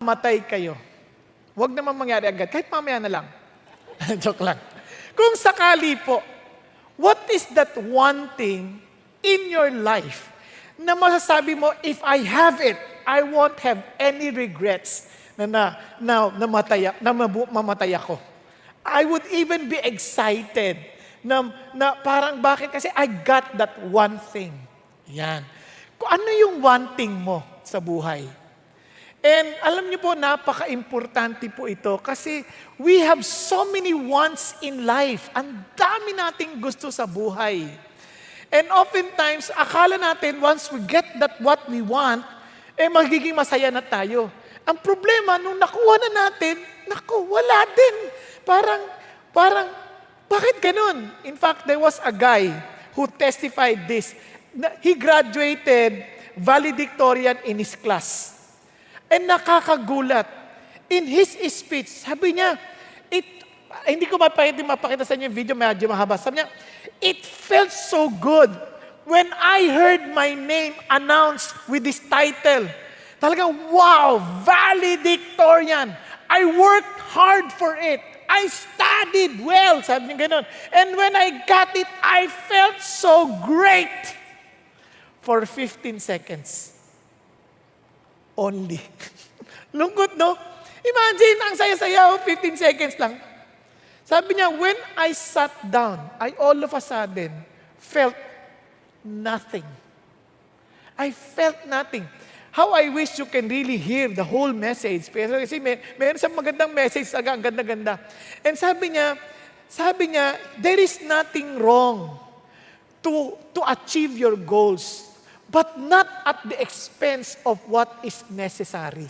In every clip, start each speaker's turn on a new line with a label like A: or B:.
A: matay kayo, huwag naman mangyari agad, kahit mamaya na lang. Joke lang. Kung sakali po, what is that one thing in your life na masasabi mo, if I have it, I won't have any regrets na mamatay ako. I would even be excited na parang bakit? Kasi I got that one thing. Yan. Kung ano yung one thing mo sa buhay? And alam niyo po, napaka-importante po ito kasi we have so many wants in life. Ang dami nating gusto sa buhay. And oftentimes, akala natin once we get that what we want, magiging masaya na tayo. Ang problema, nung nakuha na natin, wala din. Parang, bakit ganun? In fact, there was a guy who testified this. He graduated valedictorian in his class. And nakakagulat. In his speech, sabi niya, hindi ko mapakita sa inyo yung video, medyo mahaba. Sabi niya, it felt so good when I heard my name announced with this title. Talagang, wow, valedictorian. I worked hard for it. I studied well. Sabi niya ganun. And when I got it, I felt so great for 15 seconds. Only. Lungkot, no? Imagine, ang saya-saya, 15 seconds lang. Sabi niya, when I sat down, I all of a sudden felt nothing. I felt nothing. How I wish you can really hear the whole message. Pero kasi mayroon sa magandang message, ang ganda-ganda. And sabi niya, there is nothing wrong to achieve your goals, but not at the expense of what is necessary.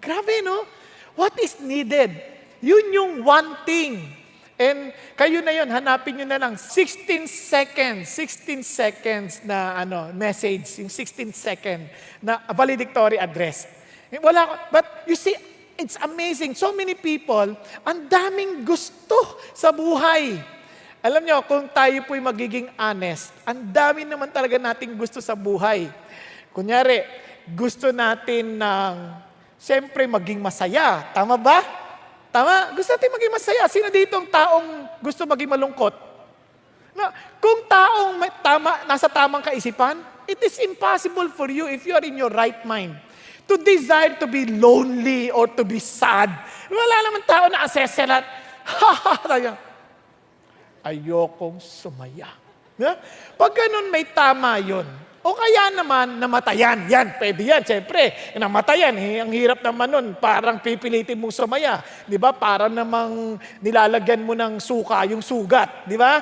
A: Grabe, no? What is needed? Yun yung one thing. And kayo na yun, hanapin nyo na lang 16 seconds na message, yung 16 second na valedictory address. But you see, it's amazing. So many people, ang daming gusto sa buhay. Alam nyo, kung tayo po'y magiging honest, ang dami naman talaga nating gusto sa buhay. Kunyari, gusto natin ng, siyempre, maging masaya. Tama ba? Tama? Gusto natin maging masaya. Sino dito ang taong gusto maging malungkot? Kung taong nasa tamang kaisipan, it is impossible for you if you are in your right mind to desire to be lonely or to be sad. Wala naman tao na aseselat. Ayokong sumaya. Pag ganun, may tama yun. O kaya naman, namatayan. Yan, pwede yan. Siyempre, namatayan. Ang hirap naman nun. Parang pipilitin mong sumaya. Di ba? Parang namang nilalagyan mo ng suka, yung sugat. Di ba?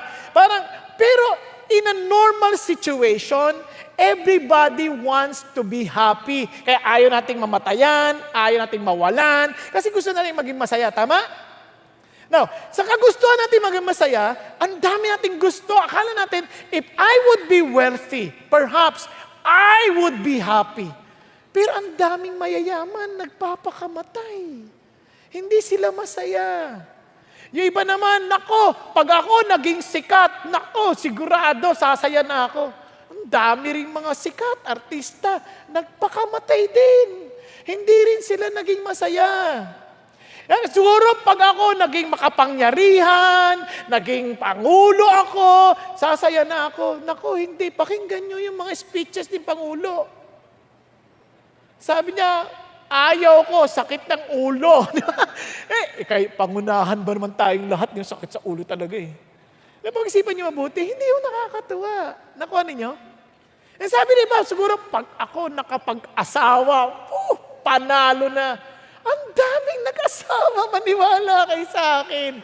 A: Pero in a normal situation, everybody wants to be happy. Kaya ayaw nating mamatayan, ayaw nating mawalan, kasi gusto natin maging masaya. Tama? Now, sa kagustuhan natin maging masaya, ang dami nating gusto. Akala natin, if I would be wealthy, perhaps I would be happy. Pero ang daming mayayaman, nagpapakamatay. Hindi sila masaya. Yung iba naman, pag ako naging sikat, sigurado, sasaya na ako. Ang dami ring mga sikat, artista, nagpakamatay din. Hindi rin sila naging masaya. Siguro pag ako naging makapangyarihan, naging pangulo ako, sasaya na ako. Hindi. Pakinggan nyo yung mga speeches ni Pangulo. Sabi niya, ayaw ko, sakit ng ulo. Kay pangunahan ba naman tayong lahat yung sakit sa ulo talaga eh. Napag-isipan nyo mabuti, hindi yung nakakatuwa. Nakuha ninyo? Sabi niya, siguro pag ako nakapag-asawa, panalo na. Ang daming nag-asawa, maniwala kayo sa akin.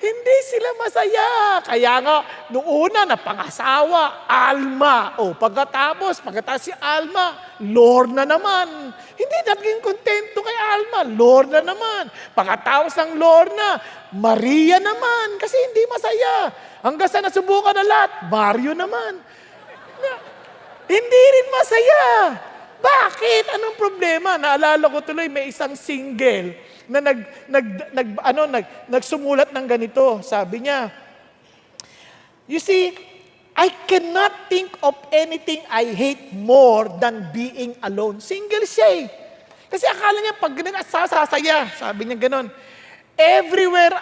A: Hindi sila masaya. Kaya nga, noong una, napangasawa, Alma. Pagkatapos si Alma, Lorna naman. Hindi naging kontento kay Alma, Lorna naman. Pagkatapos ng Lorna, Maria naman. Kasi hindi masaya. Hanggang sa nasubukan na lahat, Mario naman. Hindi rin masaya. Bakit? Anong problema? Naalala ko tuloy, may isang single na nagsumulat ng ganito. Sabi niya, you see, I cannot think of anything I hate more than being alone. Single siya eh. Kasi akala niya pag sasaya, sabi niya ganon. Everywhere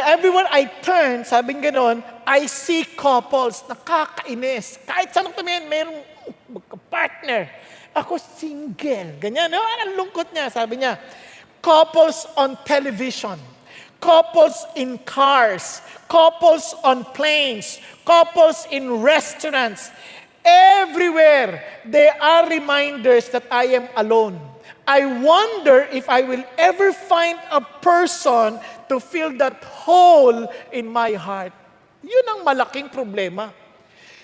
A: everywhere I turn, sabi niya ganon, I see couples, nakakainis. Kahit saan tumingin, mayroong magka-partner. Ako single. Ganyan, no? Ang lungkot niya, sabi niya. Couples on television, couples in cars, couples on planes, couples in restaurants. Everywhere, there are reminders that I am alone. I wonder if I will ever find a person to fill that hole in my heart. Yun ang malaking problema.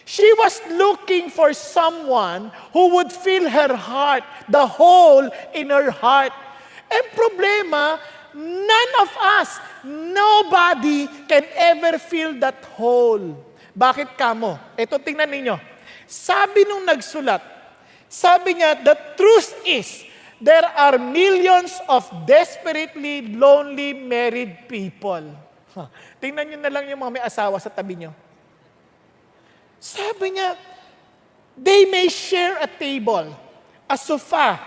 A: She was looking for someone who would fill her heart, the hole in her heart. And problema, none of us, nobody can ever fill that hole. Bakit kamo? Ito, tingnan ninyo. Sabi nung nagsulat, sabi niya, the truth is, there are millions of desperately lonely married people. Tingnan nyo na lang yung mga may asawa sa tabi nyo. Sabi niya, they may share a table, a sofa,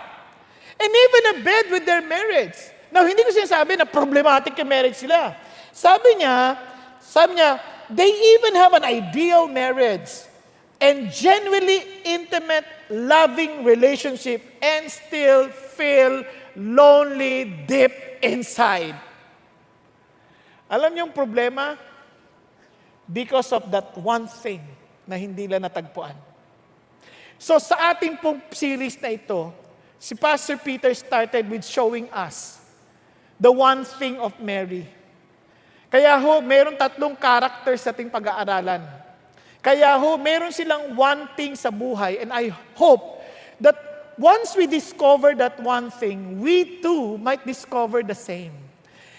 A: and even a bed with their marriage. Now, hindi ko sinasabi na problematic yung marriage sila. Sabi niya, they even have an ideal marriage and genuinely intimate, loving relationship and still feel lonely deep inside. Alam niyo yung problema? Because of that one thing na hindi lang natagpuan. So sa ating pong series na ito, si Pastor Peter started with showing us the one thing of Mary. Kaya meron 3 characters sa ating pag-aaralan. Kaya meron silang one thing sa buhay, and I hope that once we discover that one thing, we too might discover the same.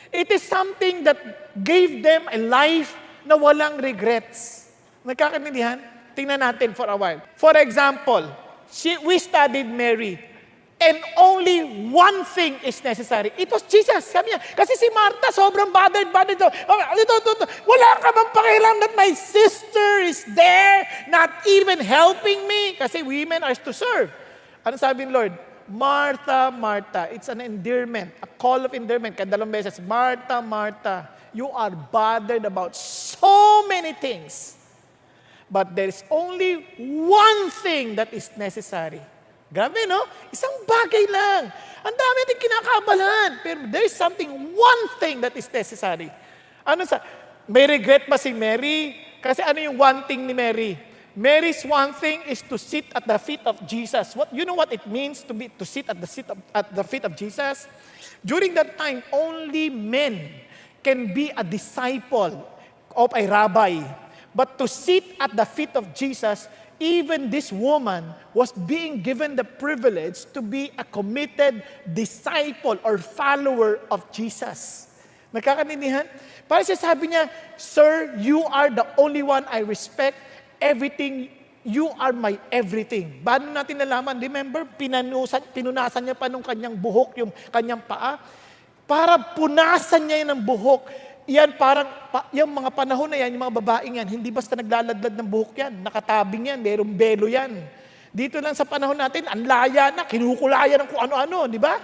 A: It is something that gave them a life na walang regrets. Nagkakaintindihan? Tingnan natin for a while. For example, we studied Mary, and only one thing is necessary. It was Jesus. Sabi niya, kasi si Martha, sobrang bothered. Wala ka bang pakialam that my sister is there, not even helping me? Kasi women are to serve. Ano sabi ni Lord? Martha, Martha. It's an endearment, a call of endearment. Kaya 2 beses, Martha, Martha, you are bothered about so many things. But there is only one thing that is necessary. Grabe, no? Isang bagay lang. Ang dami natin kinakabalan. Pero there is one thing that is necessary. May regret ba si Mary? Kasi ano yung one thing ni Mary? Mary's one thing is to sit at the feet of Jesus. You know what it means to sit at the feet of Jesus? During that time, only men can be a disciple of a rabbi. But to sit at the feet of Jesus, even this woman was being given the privilege to be a committed disciple or follower of Jesus. Nakakanindihan? Para siya sabi niya, Sir, you are the only one I respect. Everything, you are my everything. Paano natin nalaman? Remember, pinunasan niya pa nung kanyang buhok, yung kanyang paa. Para punasan niya yun ng buhok. Yan parang, yung mga panahon na yan, yung mga babaeng yan, hindi basta naglaladlad ng buhok yan, nakatabing yan, merong belo yan. Dito lang sa panahon natin, ang laya na, kinukulaya ng kung ano-ano, di ba?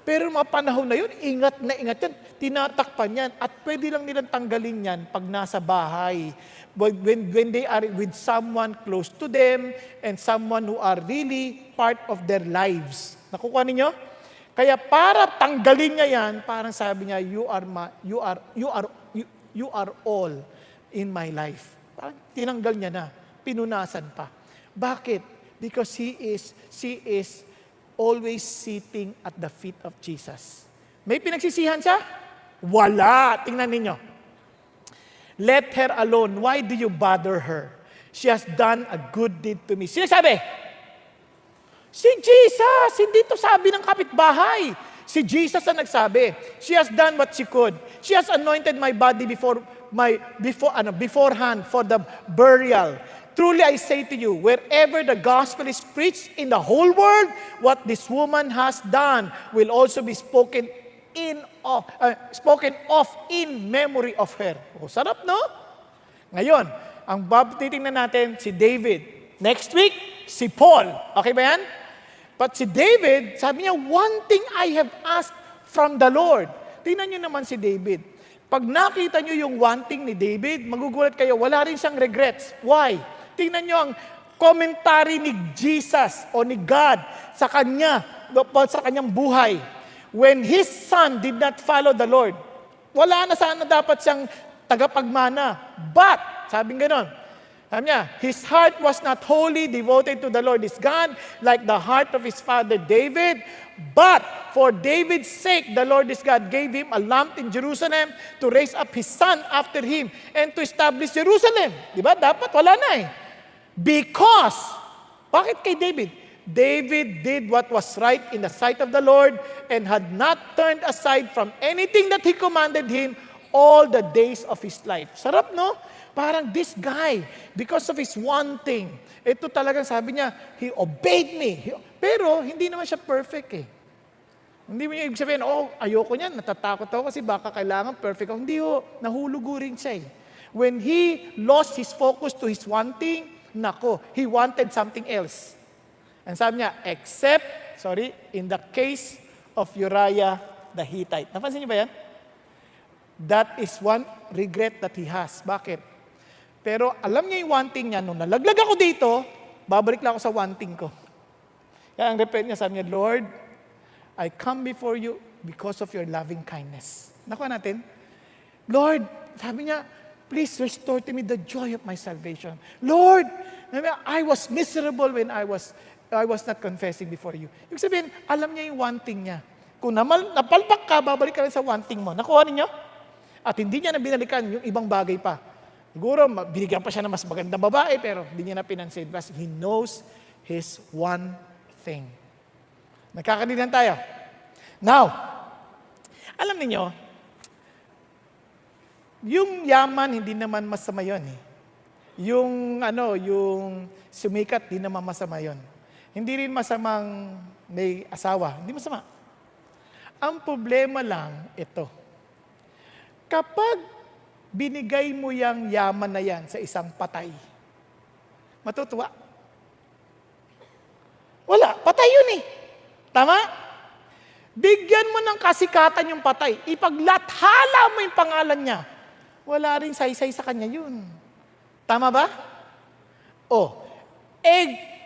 A: Pero mga panahon na yun, ingat na ingat yan, tinatakpan yan, at pwede lang nilang tanggalin yan pag nasa bahay. When they are with someone close to them, and someone who are really part of their lives. Nakukuha ninyo? Kaya para tanggalin niya yan, parang sabi niya, you are all in my life. Parang tinanggal niya na, pinunasan pa. Bakit? Because she is always sitting at the feet of Jesus. May pinagsisihan siya? Wala. Tingnan ninyo. Let her alone. Why do you bother her? She has done a good deed to me. Sino sabi? Si Jesus, hindi to sabi ng kapitbahay. Si Jesus ang nagsabi. She has done what she could. She has anointed my body beforehand for the burial. Truly I say to you, wherever the gospel is preached in the whole world, what this woman has done will also be spoken of in memory of her. O, sarap, no? Ngayon, ang titingnan natin si David. Next week, si Paul. Okay ba yan? But si David, sabi niya, one thing I have asked from the Lord. Tingnan niyo naman si David. Pag nakita niyo yung one thing ni David, magugulat kayo, wala rin siyang regrets. Why? Tingnan niyo ang commentary ni Jesus o ni God sa kanyang buhay. When his son did not follow the Lord, wala na sana dapat siyang tagapagmana. But, sabing ganon, sabi niya, his heart was not wholly devoted to the Lord his God, like the heart of his father David. But for David's sake, the Lord his God gave him a lamp in Jerusalem to raise up his son after him and to establish Jerusalem. Di ba? Dapat wala na eh. Because, bakit kay David? David did what was right in the sight of the Lord and had not turned aside from anything that he commanded him all the days of his life. Sarap, no? Parang this guy, because of his one thing, ito talagang sabi niya, he obeyed me. Pero hindi naman siya perfect eh. Hindi mo niya ibig sabihin, ayoko niyan, natatakot ako kasi baka kailangan perfect ako. Hindi nahulugo rin siya eh. When he lost his focus to his one thing, he wanted something else. And sabi niya, in the case of Uriah the Hittite. Napansin niyo ba yan? That is one regret that he has. Bakit? Pero alam niya yung one thing niya, nung nalaglag ako dito, babalik lang ako sa one thing ko. Kaya ang repent niya, sabi niya, Lord, I come before you because of your loving kindness. Nakuha natin? Lord, sabi niya, please restore to me the joy of my salvation. Lord, I was miserable when I was not confessing before you. Ibig sabihin, alam niya yung one thing niya. Kung napalpak ka, babalik ka rin sa one thing mo. Nakuha ninyo? At hindi niya na binalikan yung ibang bagay pa. Siguro, binigyan pa siya ng mas magandang babae, pero hindi niya na pinansin. Because he knows his one thing. Nagkakadilan tayo. Now, alam niyo, yung yaman, hindi naman masama yun eh. Yung sumikat, hindi naman masama yun. Hindi rin masamang may asawa. Hindi masama. Ang problema lang, ito. Kapag binigay mo yung yaman na yan sa isang patay, matutuwa? Wala, patay yun eh. Tama? Bigyan mo ng kasikatan yung patay. Ipaglathala mo yung pangalan niya. Wala rin saysay sa kanya yun. Tama ba?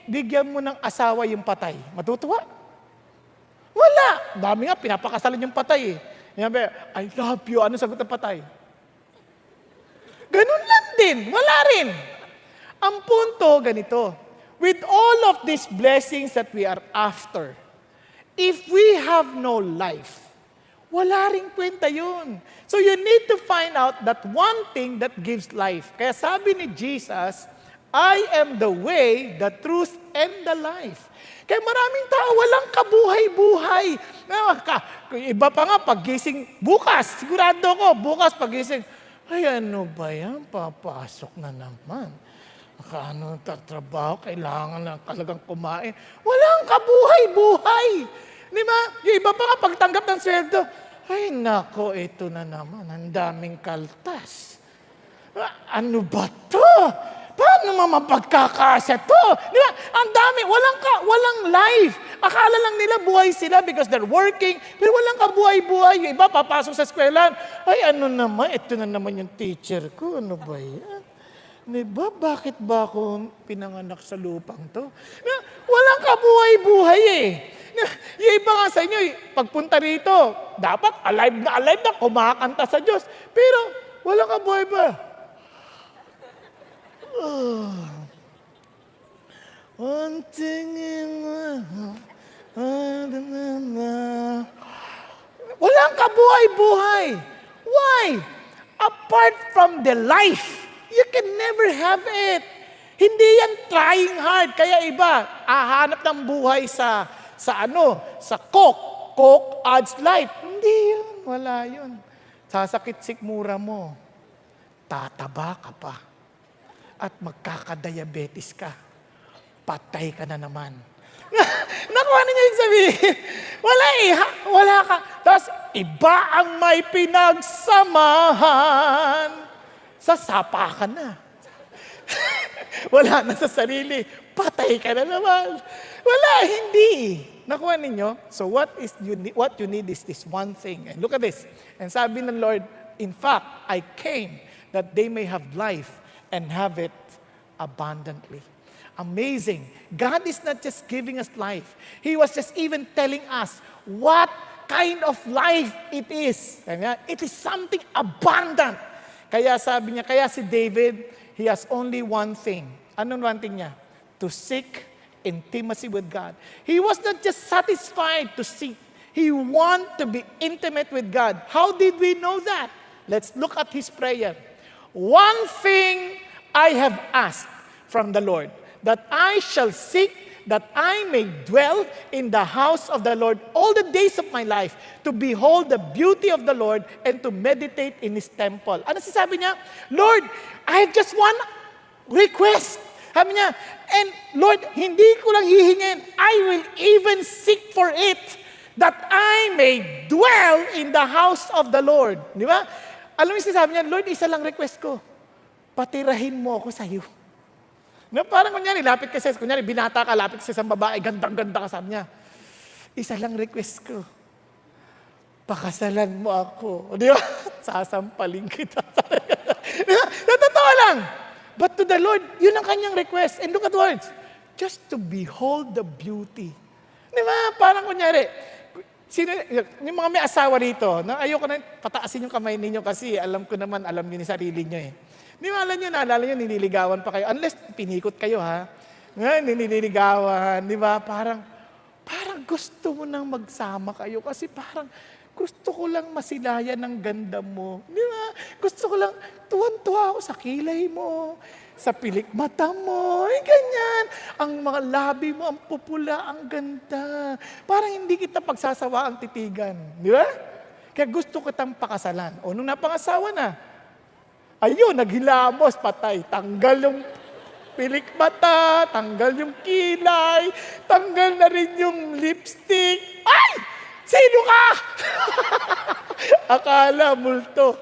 A: Bigyan mo ng asawa yung patay. Matutuwa? Wala. Dami nga, pinapakasalan yung patay eh. I love you. Ano sagot ng patay? Ganun lang din. Wala rin. Ang punto, ganito. With all of these blessings that we are after, if we have no life, wala ring kwenta yun. So you need to find out that one thing that gives life. Kaya sabi ni Jesus, I am the way, the truth, and the life. Kaya maraming tao walang kabuhay-buhay. Iba pa nga, paggising, bukas, sigurado ko, bukas paggising, ay ano ba yan, papasok na naman. Tatrabaho, kailangan na talagang kumain. Walang kabuhay-buhay. Di ba? Yung iba pa nga, pagtanggap ng sweldo, ay nako, ito na naman, ang daming kaltas. Ano ba to? Paano mapagkakasya to? Di ba? Ang dami, walang life. Akala lang nila buhay sila because they're working, pero walang kabuhay-buhay. Yung iba, papasok sa eskwelahan, ay ano naman, ito na naman yung teacher ko, ano ba yan? Di ba, bakit ba ako pinanganak sa lupang to? Walang kabuhay-buhay eh. Yung iba nga sa inyo, pagpunta rito, dapat alive na, kumakanta sa Diyos. Pero, walang kabuhay-buhay. One thing walang kabuhay-buhay. Why? Apart from the life, you can never have it. Hindi yan trying hard. Kaya iba, hahanap ng buhay sa Coke. Coke adds life. Hindi yun. Wala yun. Sasakit sikmura mo. Tataba ka pa. At magkakadiabetes ka. Patay ka na naman. Nakuha ninyo yung sabihin. Wala eh. Wala ka. Tapos, iba ang may pinagsamahan. Sasapa ka na. Wala na sa sarili. patay ka na naman. Wala, hindi. Nakuha ninyo? So what you need is this one thing. And look at this. And sabi ng Lord, in fact, I came that they may have life and have it abundantly. Amazing. God is not just giving us life. He was just even telling us what kind of life it is. It is something abundant. Kaya sabi niya, kaya si David, he has only one thing. Anong one thing niya? To seek intimacy with God. He was not just satisfied to seek. He wanted to be intimate with God. How did we know that? Let's look at his prayer. One thing I have asked from the Lord, that I shall seek, that I may dwell in the house of the Lord all the days of my life, to behold the beauty of the Lord and to meditate in His temple. Ano sabi niya? Lord, I have just one request. Sabi niya, and Lord, hindi ko lang hihingin. I will even seek for it, that I may dwell in the house of the Lord. Di ba? Alam mo yung sabi niya, Lord, isa lang request ko. Patirahin mo ako sa iyo. No, parang kunyari, lapit ka sa, kunyari, binata ka, lapit ka sa isang babae, gandang-ganda ka, sabi niya, isa lang request ko. Pakasalan mo ako. Di ba? Sasampaling kita. Totoo lang. But to the Lord, yun ang kanyang request. And look at words. Just to behold the beauty. Di ba? Parang kunyari, yung mga may asawa rito, na ayoko na pataasin yung kamay ninyo kasi alam ko naman, alam niyo ni sarili niyo eh. Di ba alam niyo, naalala niyo, nililigawan pa kayo. Unless pinikot kayo ha. Nililigawan, di ba? Parang gusto mo nang magsama kayo kasi parang gusto ko lang masilayan ng ganda mo. Di ba? Gusto ko lang, tuwan-tuwa ako sa kilay mo, sa pilik mata mo, ganyan. Ang mga labi mo, ang pupula, ang ganda. Parang hindi kita pagsasawa ang titigan. Di ba? Kaya gusto kitang pakasalan. O nung napangasawa na, ayun, naghilamos, patay. Tanggal yung pilik mata, tanggal yung kilay, tanggal na rin yung lipstick. Ay! Sino ka? Akala, multo.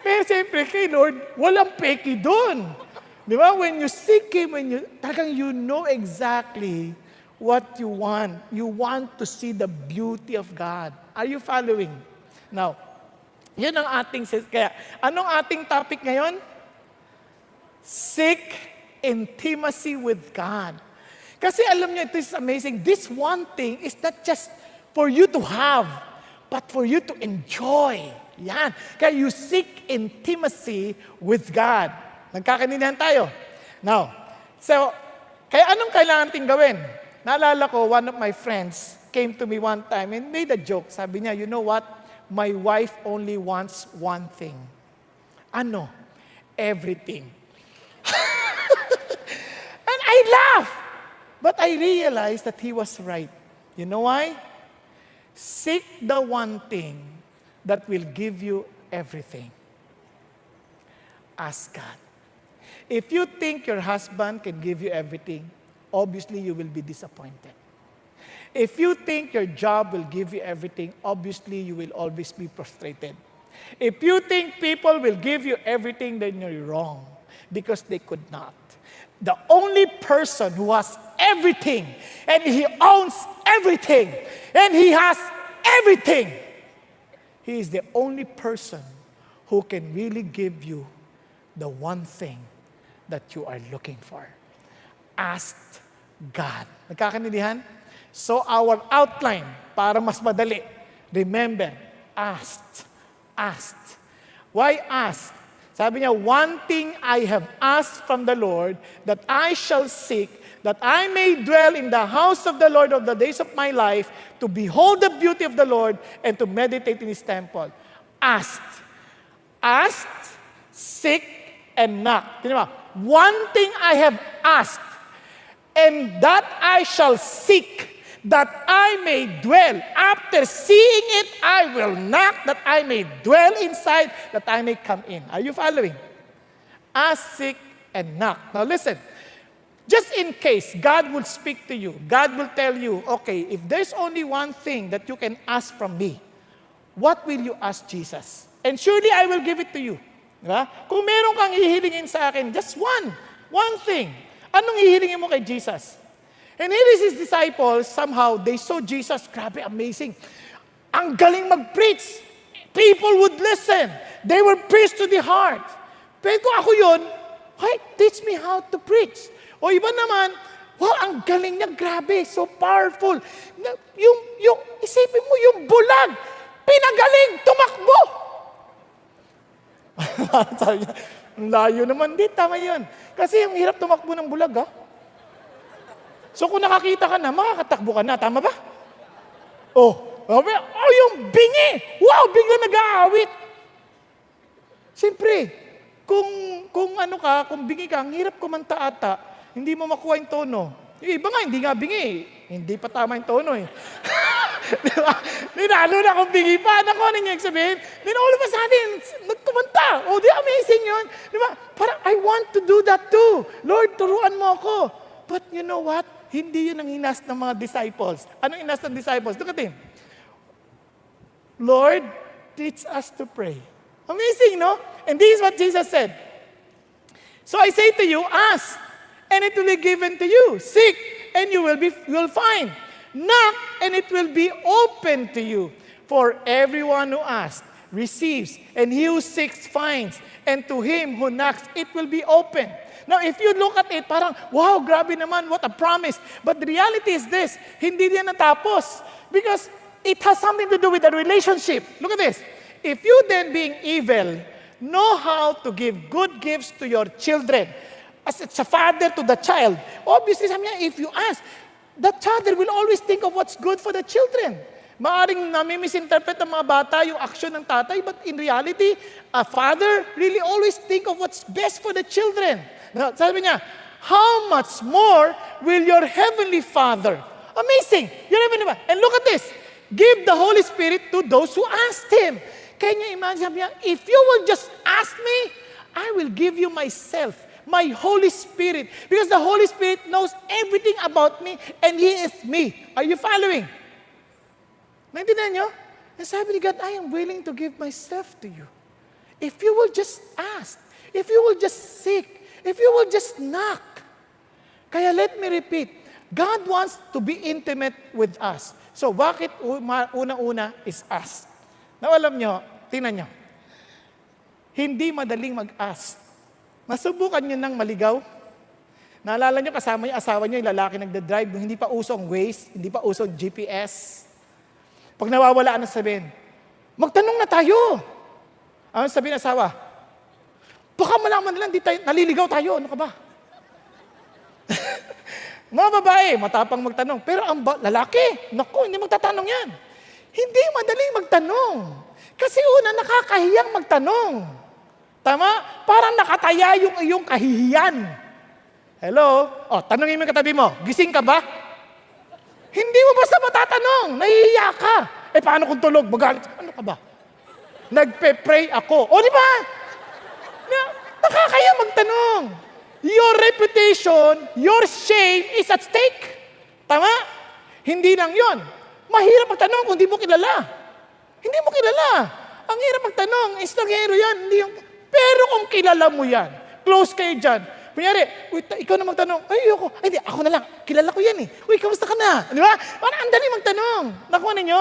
A: Pero siyempre, kay Lord, walang peki doon. Di ba? When you seek Him, talagang you know exactly what you want. You want to see the beauty of God. Are you following? Now, yun ang ating, kaya, anong ating topic ngayon? Seek intimacy with God. Kasi alam niyo, it is amazing. This one thing is not just for you to have, but for you to enjoy. Yan. Kaya you seek intimacy with God. Nagkakaintindihan tayo. Now, so, kaya anong kailangan natin gawin? Naalala ko, one of my friends came to me one time and made a joke. Sabi niya, you know what? My wife only wants one thing. Ano? Everything. And I laugh. But I realized that he was right. You know why? Seek the one thing that will give you everything. Ask God. If you think your husband can give you everything, obviously you will be disappointed. If you think your job will give you everything, obviously you will always be frustrated. If you think people will give you everything, then you're wrong because they could not. The only person who has everything, and he owns everything, and he has everything, he is the only person who can really give you the one thing that you are looking for. Ask God. Nagkakaintindihan? So our outline, para mas madali, remember, asked. Why asked? Sabi niya, one thing I have asked from the Lord, that I shall seek, that I may dwell in the house of the Lord of the days of my life, to behold the beauty of the Lord, and to meditate in His temple. Asked, seek, and knock. Diba? One thing I have asked, and that I shall seek, that I may dwell. After seeing it, I will knock, that I may dwell inside, that I may come in. Are you following? Ask, seek, and knock. Now listen, just in case God will speak to you, God will tell you, okay, if there's only one thing that you can ask from me, what will you ask Jesus? And surely I will give it to you. Diba? Kung meron kang hihilingin sa akin, just one. One thing. Anong hihilingin mo kay Jesus? And here is his disciples, somehow, they saw Jesus. Grabe, amazing. Ang galing mag-preach. People would listen. They were preached to the heart. Pero kung ako yun, teach me how to preach. O iba naman, wow, ang galing niya, grabe, so powerful. Isipin mo yung bulag, pinagaling, tumakbo. Sabi niya, ang layo naman, di, tama yun. Kasi ang hirap tumakbo ng bulag, ha? So kung nakakita ka na, makakatakbo ka na, tama ba? Yung bingi! Wow, bigla nag-aawit! Siyempre, kung bingi ka, ang hirap kumanta ata, hindi mo makuha yung tono. Yung iba nga, hindi nga bingi. Hindi pa tama yung tono eh. Diba? Lalo na kung bingi pa. Naku, ano niya sabihin? Then all of a sudden, nagkumanta. Di amazing yun. Diba? Parang, I want to do that too. Lord, turuan mo ako. But you know what? Hindi yun ang hinas ng mga disciples. Anong hinas ng disciples? Look at him. Lord, teach us to pray. Amazing, no? And this is what Jesus said. So I say to you, ask, and it will be given to you. Seek, and you will find. Knock, and it will be open to you. For everyone who asks, receives, and he who seeks, finds. And to him who knocks, it will be open. Now, if you look at it, parang, wow, grabe naman, what a promise. But the reality is this, hindi din natapos. Because it has something to do with the relationship. Look at this. If you then, being evil, know how to give good gifts to your children, as it's a father to the child, obviously, if you ask, the father will always think of what's good for the children. Maaring nami-misinterpret ng mga bata yung action ng tatay, but in reality, a father really always think of what's best for the children. Sabi niya, how much more will your heavenly Father? Amazing! Your heavenly Father. And look at this. Give the Holy Spirit to those who asked Him. Can you imagine? Sabi niya, if you will just ask me, I will give you myself, my Holy Spirit. Because the Holy Spirit knows everything about me and He is me. Are you following? Naintindihan niyo? And sabi ni God, I am willing to give myself to you. If you will just ask, if you will just seek, if you will just knock. Kaya let me repeat, God wants to be intimate with us. So bakit una-una is ask? Now alam nyo, tingnan nyo, hindi madaling mag-ask. Masubukan nyo ng maligaw. Naalala nyo, kasama yung asawa nyo, yung lalaki nagdadrive, hindi pa uso ang Waze, hindi pa uso ang GPS. Pag nawawala, ano sabihin? Magtanong na tayo. Ano sabihin ng asawa? Baka malaman nila, naliligaw tayo. Ano ka ba? Mga babae, matapang magtanong. Pero ang lalaki, naku, hindi magtatanong yan. Hindi madaling magtanong. Kasi una, nakakahiyang magtanong. Tama? Parang nakataya yung iyong kahihiyan. Hello? Tanongin mo yung katabi mo, gising ka ba? Hindi mo basta matatanong, nahihiya ka. Paano kung tulog, magalit? Ano ka ba? Nagpe-pray ako. Di ba? Nakakaya magtanong. Your reputation, your shame is at stake. Tama? Hindi lang yon. Mahirap magtanong kung hindi mo kilala. Hindi mo kilala. Ang hirap magtanong, estanghero yan. Pero kung kilala mo yan, close kayo dyan. Kunyari, ikaw na magtanong, ayoko. Hindi, ako na lang. Kilala ko yan eh. Kamusta ka na? Di ba? Parang ang dali magtanong. Nakuha ninyo?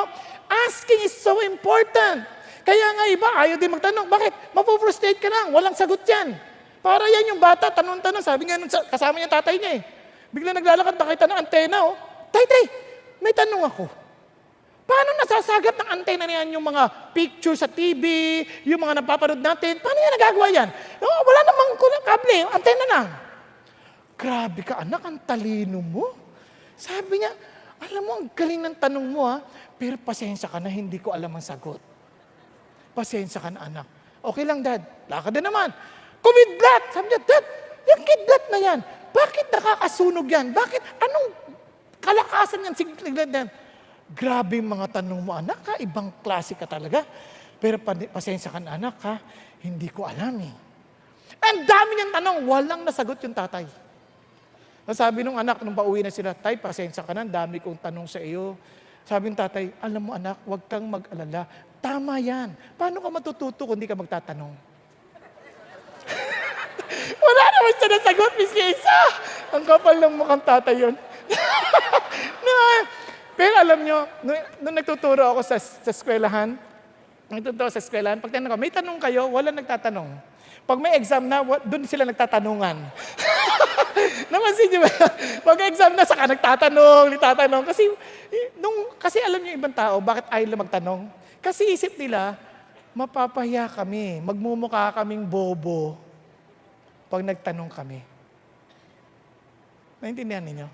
A: Asking is so important. Kaya nga iba, ayaw din magtanong. Bakit? Mapofrustrate ka lang. Walang sagot yan. Para yan yung bata, tanong-tanong. Sabi nga kasama niya tatay niya eh. Bigla naglalakad, nakita ng antena oh. Tay, may tanong ako. Paano nasasagat ng antena niyan yung mga picture sa TV, yung mga napapanood natin? Paano yan nagagawa yan? Wala namang kable, antena lang. Grabe ka anak, ang talino mo. Sabi niya, alam mo, ang galing ng tanong mo ha, pero pasensya ka na, hindi ko alam ang sagot. Pasensya ka na anak. Okay lang dad, lakad na naman. Kumidlat! Sabi niya, dad, yung kidlat na yan, bakit nakakasunog yan? Bakit? Anong kalakasan yan? Siglat yan? Grabe yung mga tanong mo, anak ha, ibang klase ka talaga. Pero pasensya ka na anak ha, hindi ko alam eh. Ang dami niyang tanong, walang nasagot yung tatay. Sabi nung anak, nung pauwi na sila, tay, pasensya ka na, dami kong tanong sa iyo. Sabi ng tatay, alam mo anak, huwag kang mag-alala. Tama yan. Paano ka matututo kung di ka magtatanong? Wala na naman siya nasagot, Miss Keisa. Ang kapal ng mukhang tatay yun. Pero alam nyo, nung nagtuturo ako sa eskwelahan, pag tinanong ko, may tanong kayo, wala nagtatanong. Pag may exam na, doon sila nagtatanungan. Namansin niyo ba? Pag exam na, saka nagtatanong. Kasi alam niyo ibang tao, bakit ayaw nila magtanong? Kasi isip nila, mapapahiya kami, magmumukha kaming bobo pag nagtanong kami. Naintindihan niyo?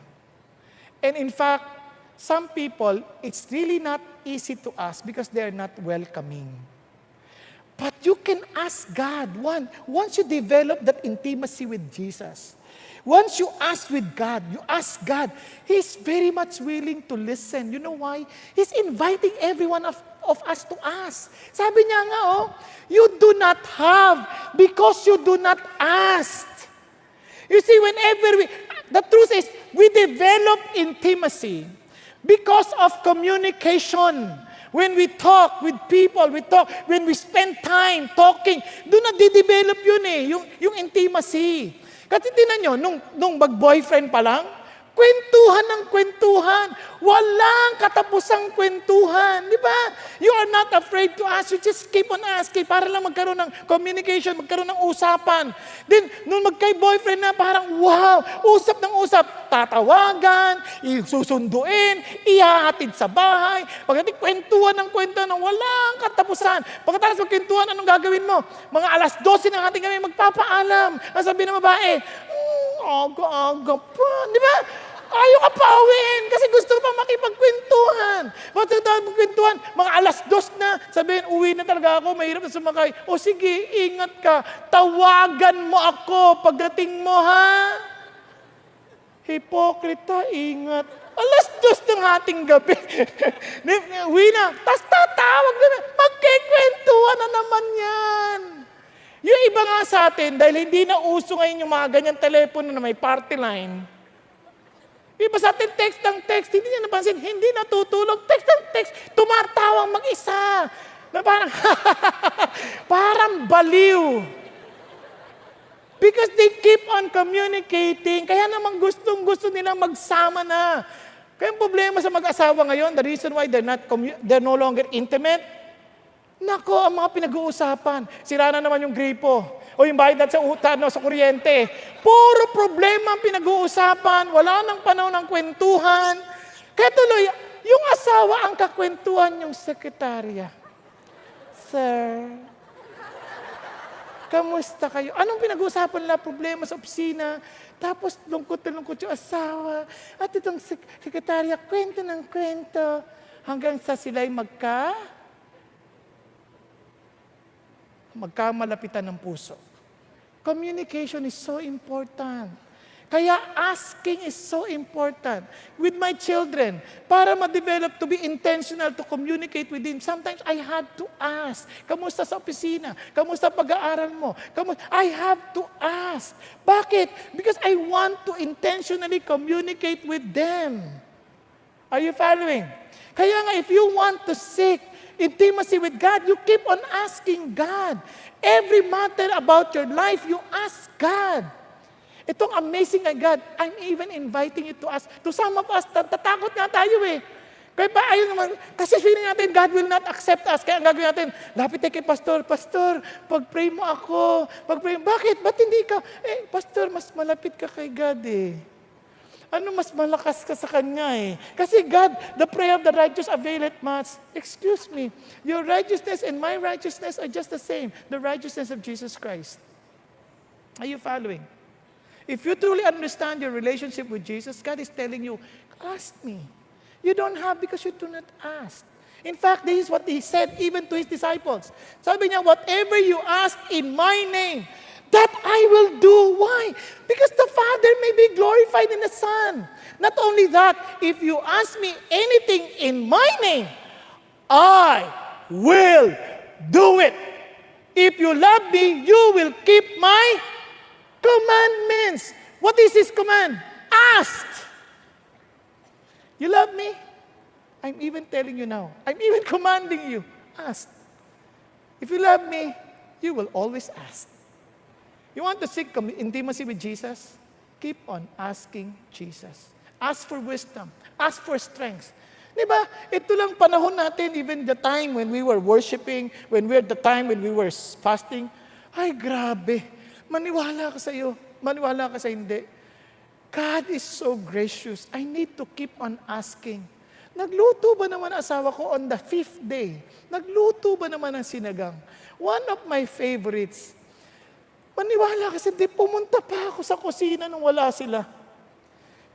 A: And in fact, some people, it's really not easy to ask because they are not welcoming. But you can ask God. Once you develop that intimacy with Jesus, once you ask with God, you ask God, He's very much willing to listen. You know why? He's inviting every one of us to ask. Sabi niya nga, you do not have because you do not ask. You see, the truth is, we develop intimacy because of communication. When we talk with people, when we spend time talking, doon na di-develop yun yung intimacy. Kasi tinan nyo, nung mag-boyfriend pa lang, kwentuhan ng kwentuhan. Walang katapusang kwentuhan. Di ba? You are not afraid to ask. You just keep on asking para lang magkaroon ng communication, magkaroon ng usapan. Then, nung magkay-boyfriend na, parang wow, usap ng usap. Tatawagan, isusunduin, ihahatid sa bahay. Pagdating kwentuhan ng walang katapusan. Pagkatapos magkwentuhan, anong gagawin mo? Mga 12:00 ng ating kami magpapaalam. Ang sabi ng babae, aga-aga pa. Di ba? Ayaw ka pauwiin kasi gusto pa makipagkwentuhan. Bakit magkwentuhan? Mga 2:00 na, sabihin, uwi na talaga ako, mahirap na sumakay. O sige, ingat ka. Tawagan mo ako pagdating mo, ha? Hipokrita, ingat. 2:00 ng ating gabi. Uwi na. Tapos tatawag na. Magkikwentuhan na naman yan. Yung iba nga sa atin, dahil hindi na uso ngayon yung mga ganyan telepono na may party line, iba sa atin text ng text, hindi niya napansin, hindi natutulog, text ng text, tumatawang mag-isa. Na parang, parang baliw. Because they keep on communicating, kaya naman gustong-gusto nila magsama na. Kaya ang problema sa mag-asawa ngayon, the reason why they're no longer intimate, nako, ang mga pinag-uusapan. Sira na naman yung gripo. O yung bayad natin sa kuryente. Puro problema ang pinag-uusapan. Wala nang panahon ng kwentuhan. Kaya tuloy, yung asawa ang kakwentuhan yung sekretarya. Sir, kamusta kayo? Anong pinag-uusapan nila? Problema sa opisina. Tapos lungkot na lungkot yung asawa. At itong sekretarya, kwento ng kwento. Hanggang sa sila'y magkamalapitan ng puso. Communication is so important. Kaya asking is so important. With my children, para ma-develop to be intentional to communicate with them, sometimes I had to ask, kamusta sa opisina? Kamusta pag-aaral mo? I have to ask. Bakit? Because I want to intentionally communicate with them. Are you following? Kaya nga, if you want to seek intimacy with God, you keep on asking God. Every matter about your life, you ask God. Itong amazing na God, I'm even inviting you to ask. To some of us, tatakot nga tayo eh. Kaya pa ayaw naman, kasi feeling natin, God will not accept us. Kaya ang gagawin natin, lapit tayo kay Pastor, Pastor, pag-pray mo ako. Bakit? Ba't hindi ka? Pastor, mas malapit ka kay God eh. Ano mas malakas ka sa Kanya eh. Kasi God, the prayer of the righteous availeth much. Excuse me, your righteousness and my righteousness are just the same. The righteousness of Jesus Christ. Are you following? If you truly understand your relationship with Jesus, God is telling you, ask me. You don't have because you do not ask. In fact, this is what He said even to His disciples. Sabi niya, whatever you ask in my name, that I will do. Why? Because the Father may be glorified in the Son. Not only that, if you ask me anything in my name, I will do it. If you love me, you will keep my commandments. What is His command? Ask. You love me? I'm even telling you now. I'm even commanding you. Ask. If you love me, you will always ask. You want to seek intimacy with Jesus? Keep on asking Jesus. Ask for wisdom. Ask for strength. Di ba? Ito lang panahon natin, even the time when we were worshiping, the time when we were fasting. Ay, grabe. Maniwala ka sa iyo. Maniwala ka sa hindi. God is so gracious. I need to keep on asking. Nagluto ba naman asawa ko on the 5th day? Nagluto ba naman ng sinigang? One of my favorites. Maniwala kasi pumunta pa ako sa kusina nung wala sila.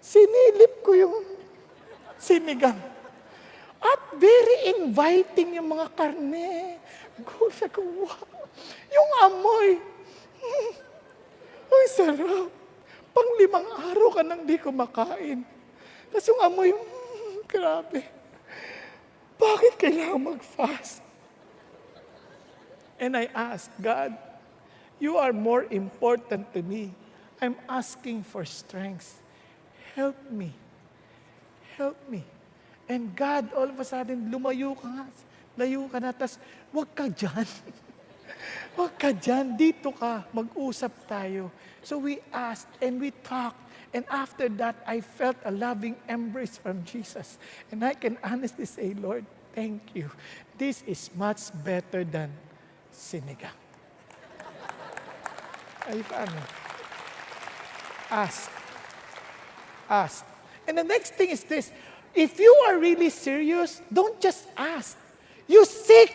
A: Sinilip ko yung sinigang. At very inviting yung mga karne. Gusto ko, wow. Yung amoy. Ang sarap. Pang 5 araw ka nang di kumakain. Tapos yung amoy, grabe. Bakit kailangan mag-fast? And I asked, God, you are more important to me. I'm asking for strength. Help me. Help me. And God, all of a sudden, lumayo ka nga. Layo ka na, tas huwag ka dyan. Huwag ka dyan, dito ka, mag-usap tayo. So we asked and we talked. And after that, I felt a loving embrace from Jesus. And I can honestly say, Lord, thank you. This is much better than sinigang. Ay, paano? Ask. Ask. And the next thing is this. If you are really serious, don't just ask. You seek.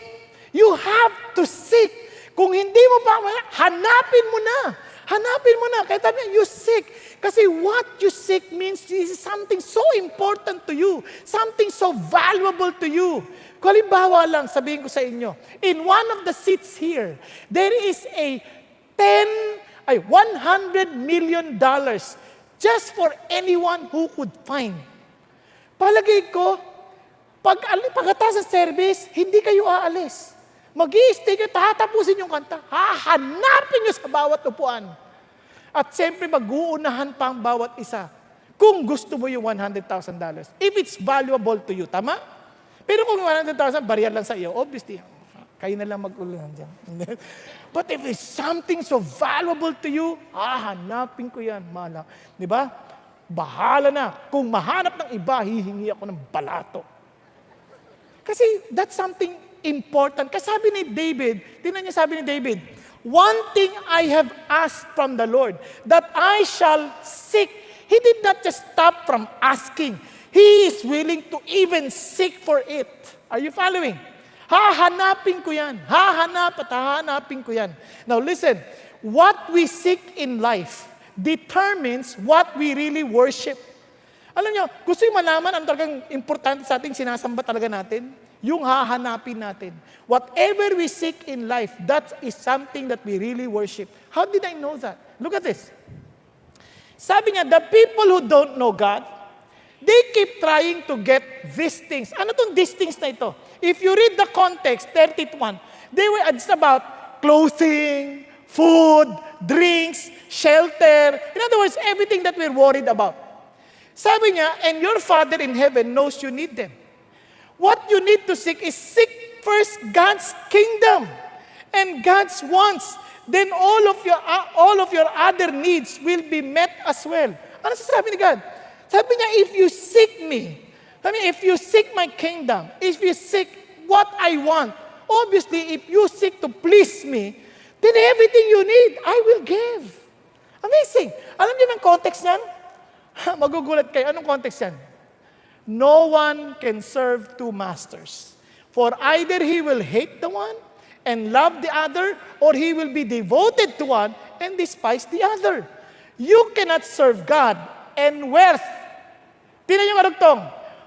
A: You have to seek. Kung hindi mo pa, hanapin mo na. Hanapin mo na. Kaya tabi, you seek. Kasi what you seek means this is something so important to you. Something so valuable to you. Halimbawa lang, sabihin ko sa inyo, in one of the seats here, there is a $100 million just for anyone who could find. Palagay ko, pagkatapos ng service, hindi kayo aalis. Mag-i-stay kayo, tatapusin yung kanta. Hahanapin nyo sa bawat upuan. At siyempre, mag-uunahan pa ang bawat isa. Kung gusto mo yung $100,000. If it's valuable to you, tama? Pero kung 100,000, barya lang sa iyo, obviously, kayo na lang mag-uluhan dyan. But if it's something so valuable to you, hahanapin ko yan, mala. Di ba? Bahala na. Kung mahanap ng iba, hihingi ako ng balato. Kasi that's something important. Kasi sabi ni David, tingnan niya sabi ni David, one thing I have asked from the Lord, that I shall seek. He did not just stop from asking. He is willing to even seek for it. Are you following? Hahanapin ko yan. Hahanapin ko yan. Now listen, what we seek in life determines what we really worship. Alam nyo, gusto yung malaman ang talagang importante sa ating sinasamba talaga natin? Yung hahanapin natin. Whatever we seek in life, that is something that we really worship. How did I know that? Look at this. Sabi niya, the people who don't know God, they keep trying to get these things. Ano tong these things na ito? If you read the context, 31, it's about clothing, food, drinks, shelter. In other words, everything that we're worried about. Sabi niya, and your Father in heaven knows you need them. What you need to seek is seek first God's kingdom and God's wants. Then all of your other needs will be met as well. Ano sasabi ni God? Sabi niya, if you seek me, if you seek my kingdom, if you seek what I want, obviously, if you seek to please me, then everything you need, I will give. Amazing. Alam niyo ang context niyan? Magugulat kayo. Anong context yan? No one can serve two masters. For either he will hate the one and love the other, or he will be devoted to one and despise the other. You cannot serve God and wealth. Tingnan yung arugtong.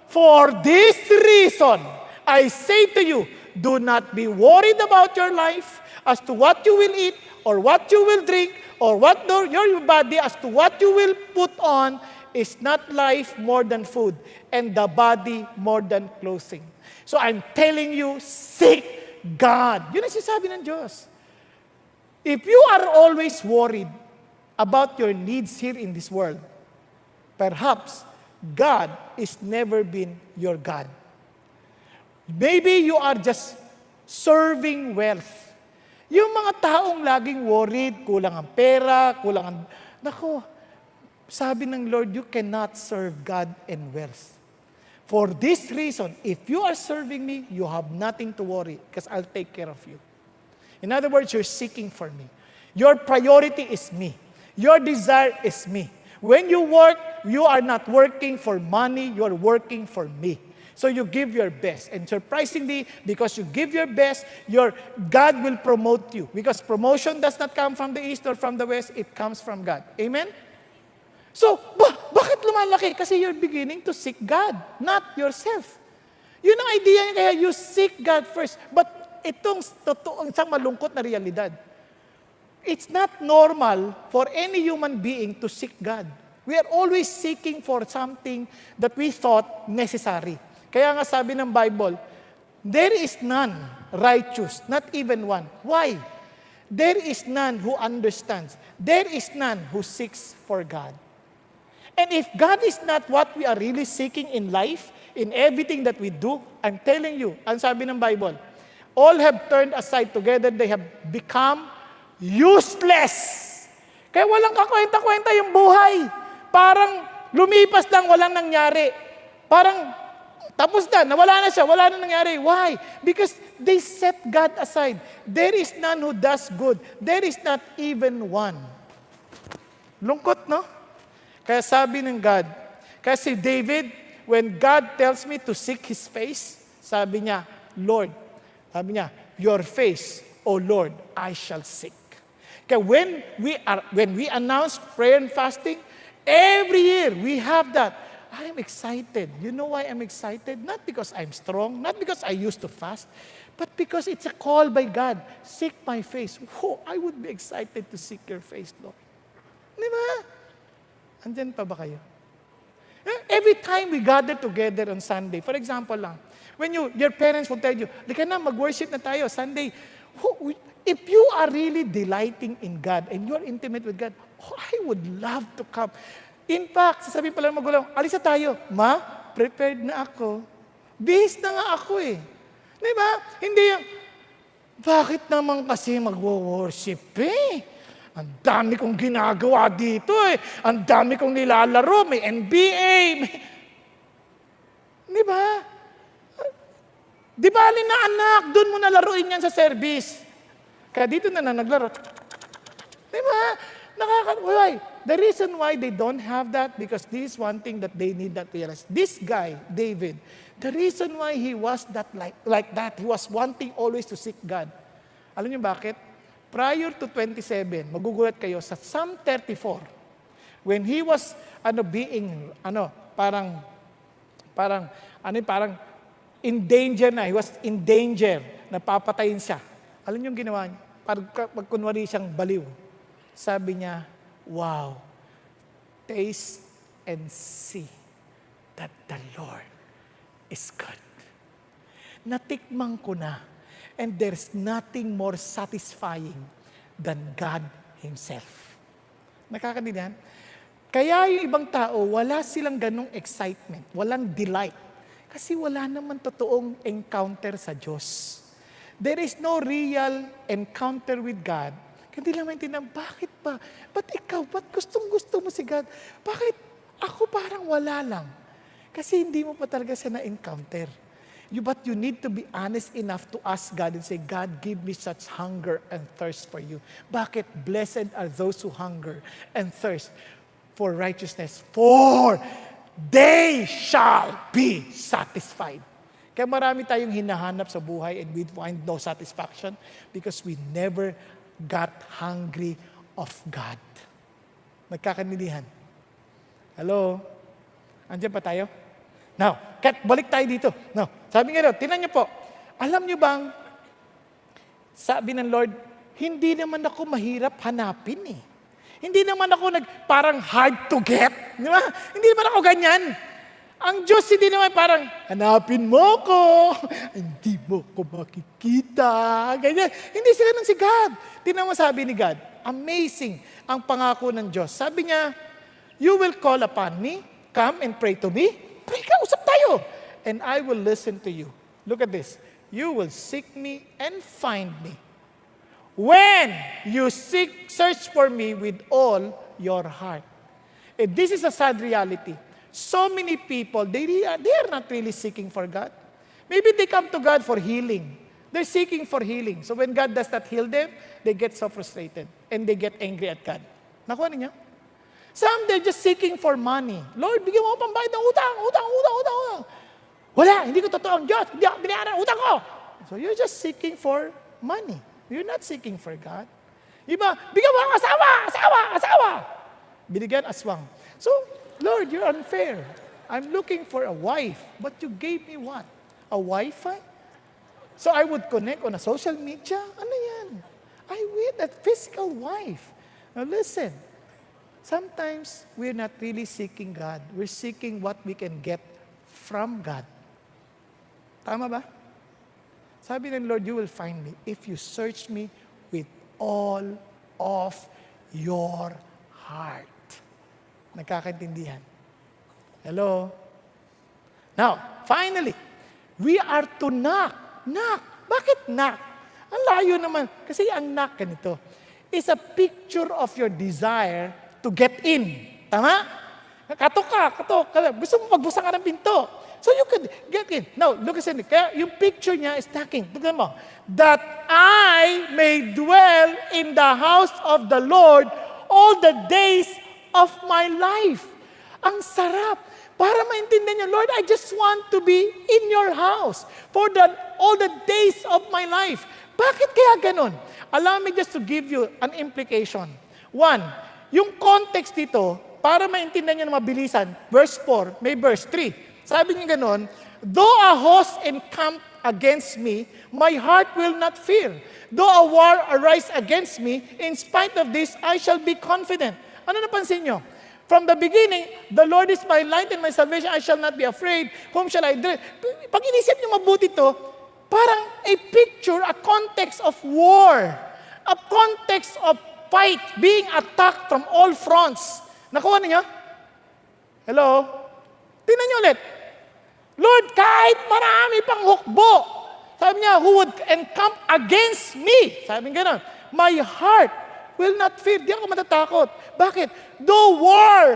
A: For this reason, I say to you, do not be worried about your life as to what you will eat or what you will drink or what your body as to what you will put on. Is not life more than food and the body more than clothing. So I'm telling you, seek God. Yun ang sinasabi ng Diyos. If you are always worried about your needs here in this world, perhaps God is never been your God. Maybe you are just serving wealth. Yung mga taong laging worried, kulang ang pera, kulang ang... Nako, sabi ng Lord, you cannot serve God and wealth. For this reason, if you are serving me, you have nothing to worry because I'll take care of you. In other words, you're seeking for me. Your priority is me. Your desire is me. When you work, you are not working for money, you are working for me. So you give your best. And surprisingly, because you give your best, God will promote you. Because promotion does not come from the east or from the west, it comes from God. Amen? So, bakit lumalaki? Kasi you're beginning to seek God, not yourself. Yun ang idea niya, kaya you seek God first. But itong isang malungkot na realidad. It's not normal for any human being to seek God. We are always seeking for something that we thought necessary. Kaya nga sabi ng Bible, there is none righteous, not even one. Why? There is none who understands. There is none who seeks for God. And if God is not what we are really seeking in life, in everything that we do, I'm telling you, ang sabi ng Bible, all have turned aside together, they have become useless. Kaya walang kakwenta-kwenta yung buhay. Parang lumipas lang, walang nangyari. Parang tapos na, nawala na siya, wala na nangyari. Why? Because they set God aside. There is none who does good. There is not even one. Lungkot, no? Kaya sabi ng God, kasi David, when God tells me to seek His face, sabi niya, Lord, sabi niya, your face, O Lord, I shall seek. Kaya when we announce prayer and fasting, every year we have that. I'm excited. You know why I'm excited? Not because I'm strong, not because I used to fast, but because it's a call by God. Seek my face. Oh, I would be excited to seek your face, Lord. Di ba? Andyan pa ba kayo? Every time we gather together on Sunday, for example lang, when your parents will tell you, lika na, mag-worship na tayo, Sunday. If you are really delighting in God and you are intimate with God, I would love to come. In fact, sasabihin pala ng magulang, alis na tayo. Ma, prepared na ako. Bihis na nga ako eh. Di ba? Hindi yung, bakit naman kasi mag-worship eh? Ang dami kong ginagawa dito eh. Ang dami kong nilalaro. May NBA. Di ba? Di ba, alin na anak, doon mo na laruin yan sa service. Kaya dito na naglaro. Di ba? Why? The reason why they don't have that, because this is one thing that they need not realize. This guy, David, the reason why he was that like that, he was wanting always to seek God. Alam niyo bakit? Prior to 27, magugulat kayo, sa Psalm 34, when he was parang in danger na, he was in danger, napapatayin siya. Alam niyo yung ginawa niya? Pag kunwari siyang baliw. Sabi niya, wow, taste and see that the Lord is good. Natikman ko na, and there's nothing more satisfying than God Himself. Nakakadinan? Kaya yung ibang tao, wala silang ganong excitement, walang delight. Kasi wala naman totoong encounter sa Diyos. There is no real encounter with God. Hindi lang maintindihan, bakit ba? Ba't ikaw? Ba't gustong-gusto mo si God? Bakit ako parang wala lang? Kasi hindi mo pa talaga siya na-encounter. But you need to be honest enough to ask God and say, God, give me such hunger and thirst for you. Bakit? Blessed are those who hunger and thirst for righteousness, for they shall be satisfied. Kaya marami tayong hinahanap sa buhay and we find no satisfaction because we never got hungry of God. Nagkakanilihan. Hello? Andiyan pa tayo? Now, balik tayo dito. Now, sabi nga daw, tinan niyo po, alam niyo bang, sabi ng Lord, hindi naman ako mahirap hanapin eh. Hindi naman ako parang hard to get. Di ba? Hindi naman ako ganyan. Ang Diyos hindi naman parang, hanapin mo ko, hindi mo ko makikita. Ganyan. Hindi sila nang si God. Tingnan mo sabi ni God, amazing ang pangako ng Diyos. Sabi niya, you will call upon me, come and pray to me. Pray ka, usap tayo. And I will listen to you. Look at this. You will seek me and find me When you search for me with all your heart. And this is a sad reality. So many people, they are not really seeking for God. Maybe they come to God for healing. They're seeking for healing. So when God does not heal them, they get so frustrated and they get angry at God. Nakuha niyo? Some, they're just seeking for money. Lord, bigyan mo ako pambayad ng utang. Wala, hindi ko totoo ang Diyos. Hindi ako binayaran ang utang ko. So you're just seeking for money. You're not seeking for God. Iba, bigyan mo ang asawa. Binigyan aswang. So, Lord, you're unfair. I'm looking for a wife, but you gave me what? A Wi-Fi? So I would connect on a social media? Ano yan? I want a physical wife. Now listen, sometimes we're not really seeking God. We're seeking what we can get from God. Tama ba? Sabi ng Lord, you will find me if you search me with all of your heart. Nagkakaintindihan? Hello? Now, finally, we are to knock. Knock. Bakit knock? Ang layo naman. Kasi ang knock ganito is a picture of your desire to get in. Tama? Katok ka. Gusto mo magbusa ka ng pinto. So you could get in. Now, look at it. Kaya yung picture niya is knocking. Tignan mo. That I may dwell in the house of the Lord all the days of my life. Ang sarap. Para maintindihan niyo, Lord, I just want to be in your house for all the days of my life. Bakit kaya ganun? Allow me just to give you an implication. One, yung context dito, para maintindihan niyo na mabilisan, verse 4, may verse 3. Sabi niya ganun, though a host encamp against me, my heart will not fear. Though a war arise against me, in spite of this, I shall be confident. Ano napansin niyo? From the beginning, the Lord is my light and my salvation, I shall not be afraid. Whom shall I dread? Pag inisip niyo mabuti to, parang a picture, a context of war. A context of fight, being attacked from all fronts. Nakuha niyo? Hello? Tingnan niyo ulit. Lord, kahit marami pang hukbo, sabi niya, who would encamp against me? Sabi niya gano'n, my heart will not fear. Di ako matatakot. Bakit? Though war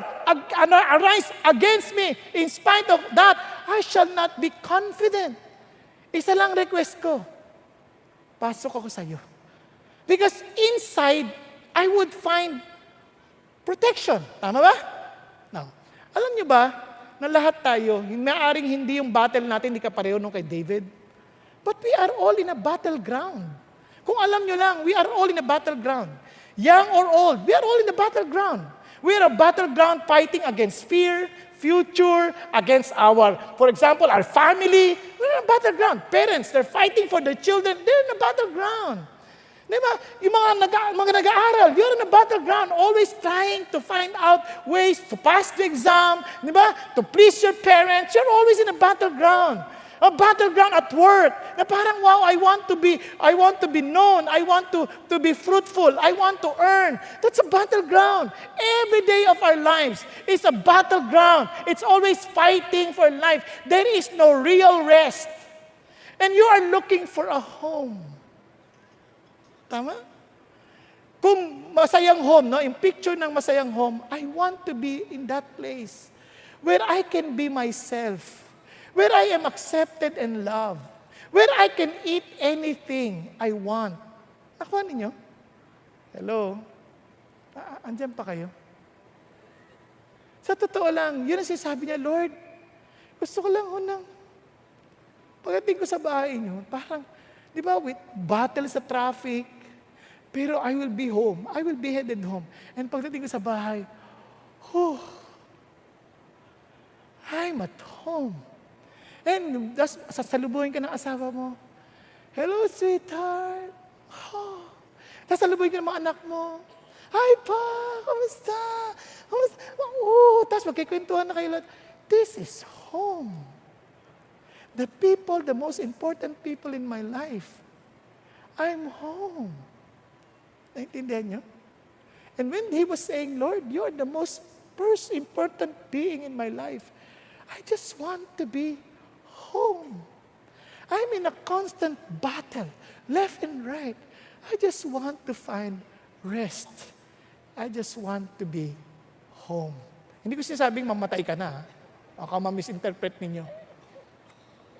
A: arise against me, in spite of that, I shall not be confident. Isa lang request ko. Pasok ako sa iyo. Because inside, I would find protection. Tama ba? Now, alam niyo ba, na lahat tayo, maaring hindi yung battle natin, hindi ka pareho nung kay David. But we are all in a battleground. Kung alam niyo lang, we are all in a battleground. Young or old, we are all in the battleground. We are a battleground fighting against fear, future, against for example, our family. We're in a battleground. Parents, they're fighting for their children. They're in a battleground. Diba? Yung mga nag-aaral, you're in a battleground, always trying to find out ways to pass the exam, diba? To please your parents. You're always in a battleground. A battleground at work. Na parang, wow, I want to be known. I want to be fruitful. I want to earn. That's a battleground. Every day of our lives is a battleground. It's always fighting for life. There is no real rest. And you are looking for a home. Tama? Kung masayang home, no? Yung picture ng masayang home, I want to be in that place where I can be myself. Where I am accepted and loved. Where I can eat anything I want. Nakuha ninyo? Hello? Andyan pa kayo? Sa totoo lang, yun ang sinasabi niya, Lord, gusto ko lang unang, pagdating ko sa bahay niyo, parang, di ba, with battle sa traffic, pero I will be home. I will be headed home. And pagdating ko sa bahay, I'm at home. And sasalubuhin ka ng asawa mo. Hello, sweetheart. Oh. Sasalubuhin ka ng mga anak mo. Hi, pa. Kamusta? Oh, tapos magkikwentuhan na kayo lahat. This is home. The most important people in my life. I'm home. Naintindihan niyo? And when he was saying, Lord, you're the most important being in my life, I just want to be home. I'm in a constant battle, left and right. I just want to find rest. I just want to be home. Hindi ko sinasabing mamatay ka na. Baka ma-misinterpret ninyo.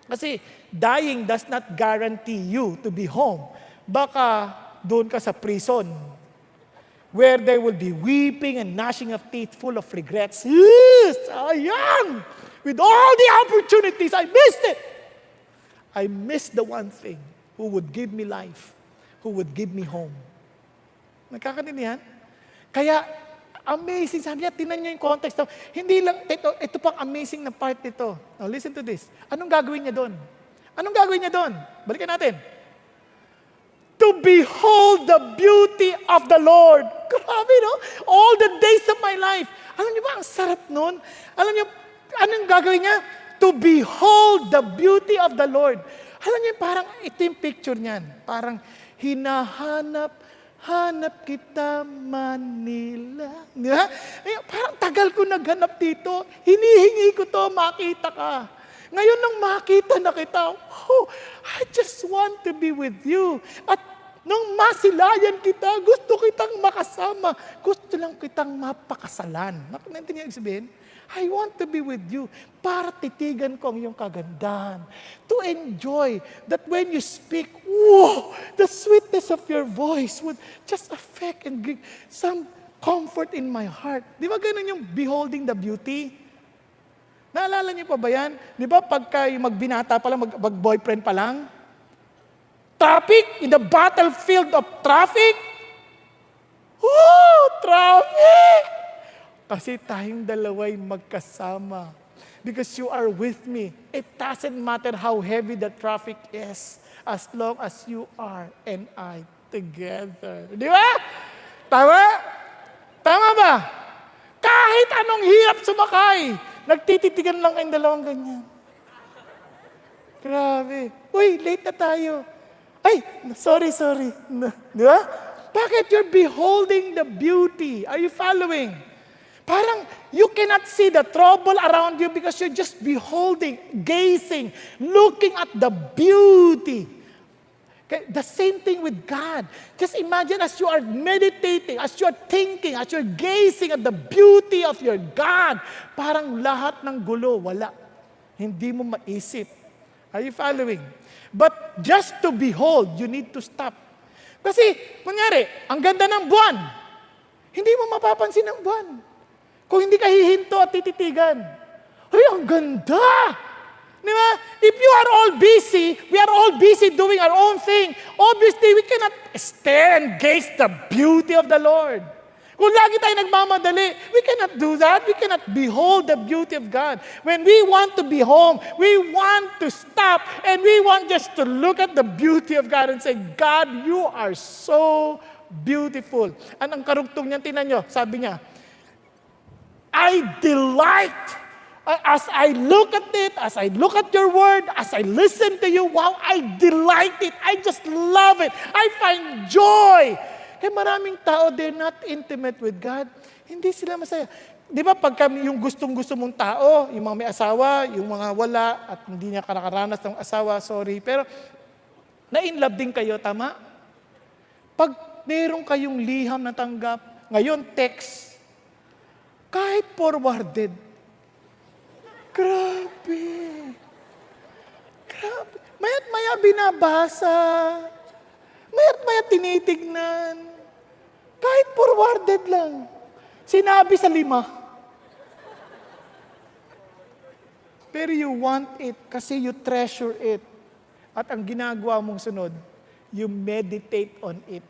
A: Kasi dying does not guarantee you to be home. Baka doon ka sa prison where there will be weeping and gnashing of teeth full of regrets. Yes, sayang! With all the opportunities, I missed it. I missed the one thing who would give me life, who would give me home. Nagkakaintindihan? Kaya, amazing. Sabi niya, tinan niyo yung context. Hindi lang, ito pang amazing na part nito. Now, listen to this. Anong gagawin niya doon? Anong gagawin niya doon? Balikan natin. To behold the beauty of the Lord. Grabe, no? All the days of my life. Alam niyo ba, ang sarap nun? Alam niyo, anong gagawin niya? To behold the beauty of the Lord. Alam niyo, parang ito yung picture niyan. Parang hinahanap kita, Manila. Di ba? Parang tagal ko naghanap dito. Hinihingi ko to, makita ka. Ngayon nang makita na kita, oh, I just want to be with you. At nung masilayan kita, gusto kitang makasama. Gusto lang kitang mapakasalan. Naintindihan niyo sabihin? I want to be with you para titigan ko ang iyong kagandahan. To enjoy that when you speak, whoa, the sweetness of your voice would just affect and give some comfort in my heart. Di ba ganun yung beholding the beauty? Naalala niyo pa ba yan? Di ba pagka magbinata pa lang, mag-boyfriend pa lang? Traffic, in the battlefield of traffic? Woo! Traffic! Kasi tayong dalawa'y magkasama. Because you are with me. It doesn't matter how heavy the traffic is as long as you are and I together. Di ba? Tama? Tama ba? Kahit anong hirap sumakay, nagtititigan lang kayong dalawang ganyan. Grabe. Uy, late na tayo. Ay, sorry. Di ba? Bakit you're beholding the beauty? Are you following? Parang you cannot see the trouble around you because you're just beholding, gazing, looking at the beauty. Okay? The same thing with God. Just imagine as you are meditating, as you are thinking, as you're gazing at the beauty of your God, parang lahat ng gulo, wala. Hindi mo maisip. Are you following? But just to behold, you need to stop. Kasi, kunyari, ang ganda ng buwan. Hindi mo mapapansin ang buwan. Kung hindi ka hihinto at tititigan. Ay, ang ganda! Di ba? If you are all busy, we are all busy doing our own thing. Obviously, we cannot stare and gaze the beauty of the Lord. Kung lagi tayo nagmamadali, we cannot do that. We cannot behold the beauty of God. When we want to be home, we want to stop and we want just to look at the beauty of God and say, God, you are so beautiful. And ang karugtong niyan, tinan nyo, sabi niya, I delight as I look at it, as I look at your word, as I listen to you, wow, I delight it. I just love it. I find joy. Kaya maraming tao, they're not intimate with God. Hindi sila masaya. Di ba pagka yung gustong-gusto mong tao, yung mga may asawa, yung mga wala, at hindi niya karakaranas ng asawa, sorry. Pero na-inlove din kayo, tama? Pag meron kayong liham na tanggap, ngayon text, kahit forwarded. Grabe. Maya't maya binabasa. Maya't maya tinitignan. Kahit forwarded lang. Sinabi sa 5. Pero you want it kasi you treasure it. At ang ginagawa mong sunod, you meditate on it.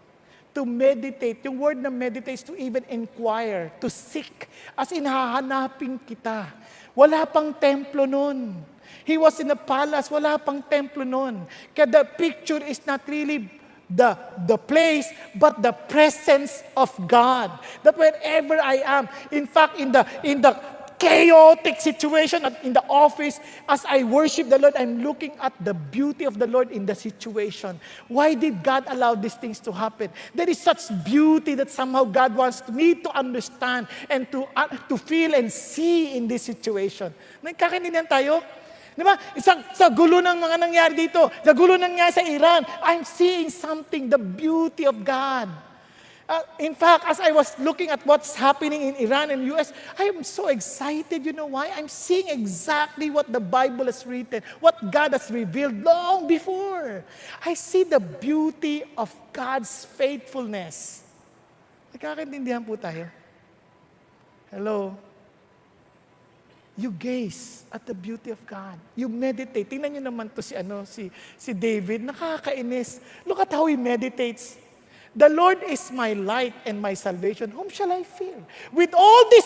A: To meditate, yung word na meditate is to even inquire, to seek, as in hahanapin kita. Wala pang templo nun. He was in a palace, wala pang templo nun. Kaya the picture is not really the place, but the presence of God. That wherever I am, in fact, in the chaotic situation in the office, as I worship the Lord, I'm looking at the beauty of the Lord in the situation. Why did God allow these things to happen? There is such beauty that somehow God wants me to understand and to feel and see in this situation. Nagkakaintindihan tayo? Di ba? Sa gulo ng mga nangyari dito, sa gulo ng nangyari sa Iran, I'm seeing something, the beauty of God. In fact, as I was looking at what's happening in Iran and US, I am so excited. You know why? I'm seeing exactly what the Bible has written, what God has revealed long before. I see the beauty of God's faithfulness. Nagkakaintindihan po tayo? Hello? You gaze at the beauty of God. You meditate. Tingnan niyo naman to si David, nakakainis. Look at how he meditates. The Lord is my light and my salvation. Whom shall I fear? With all this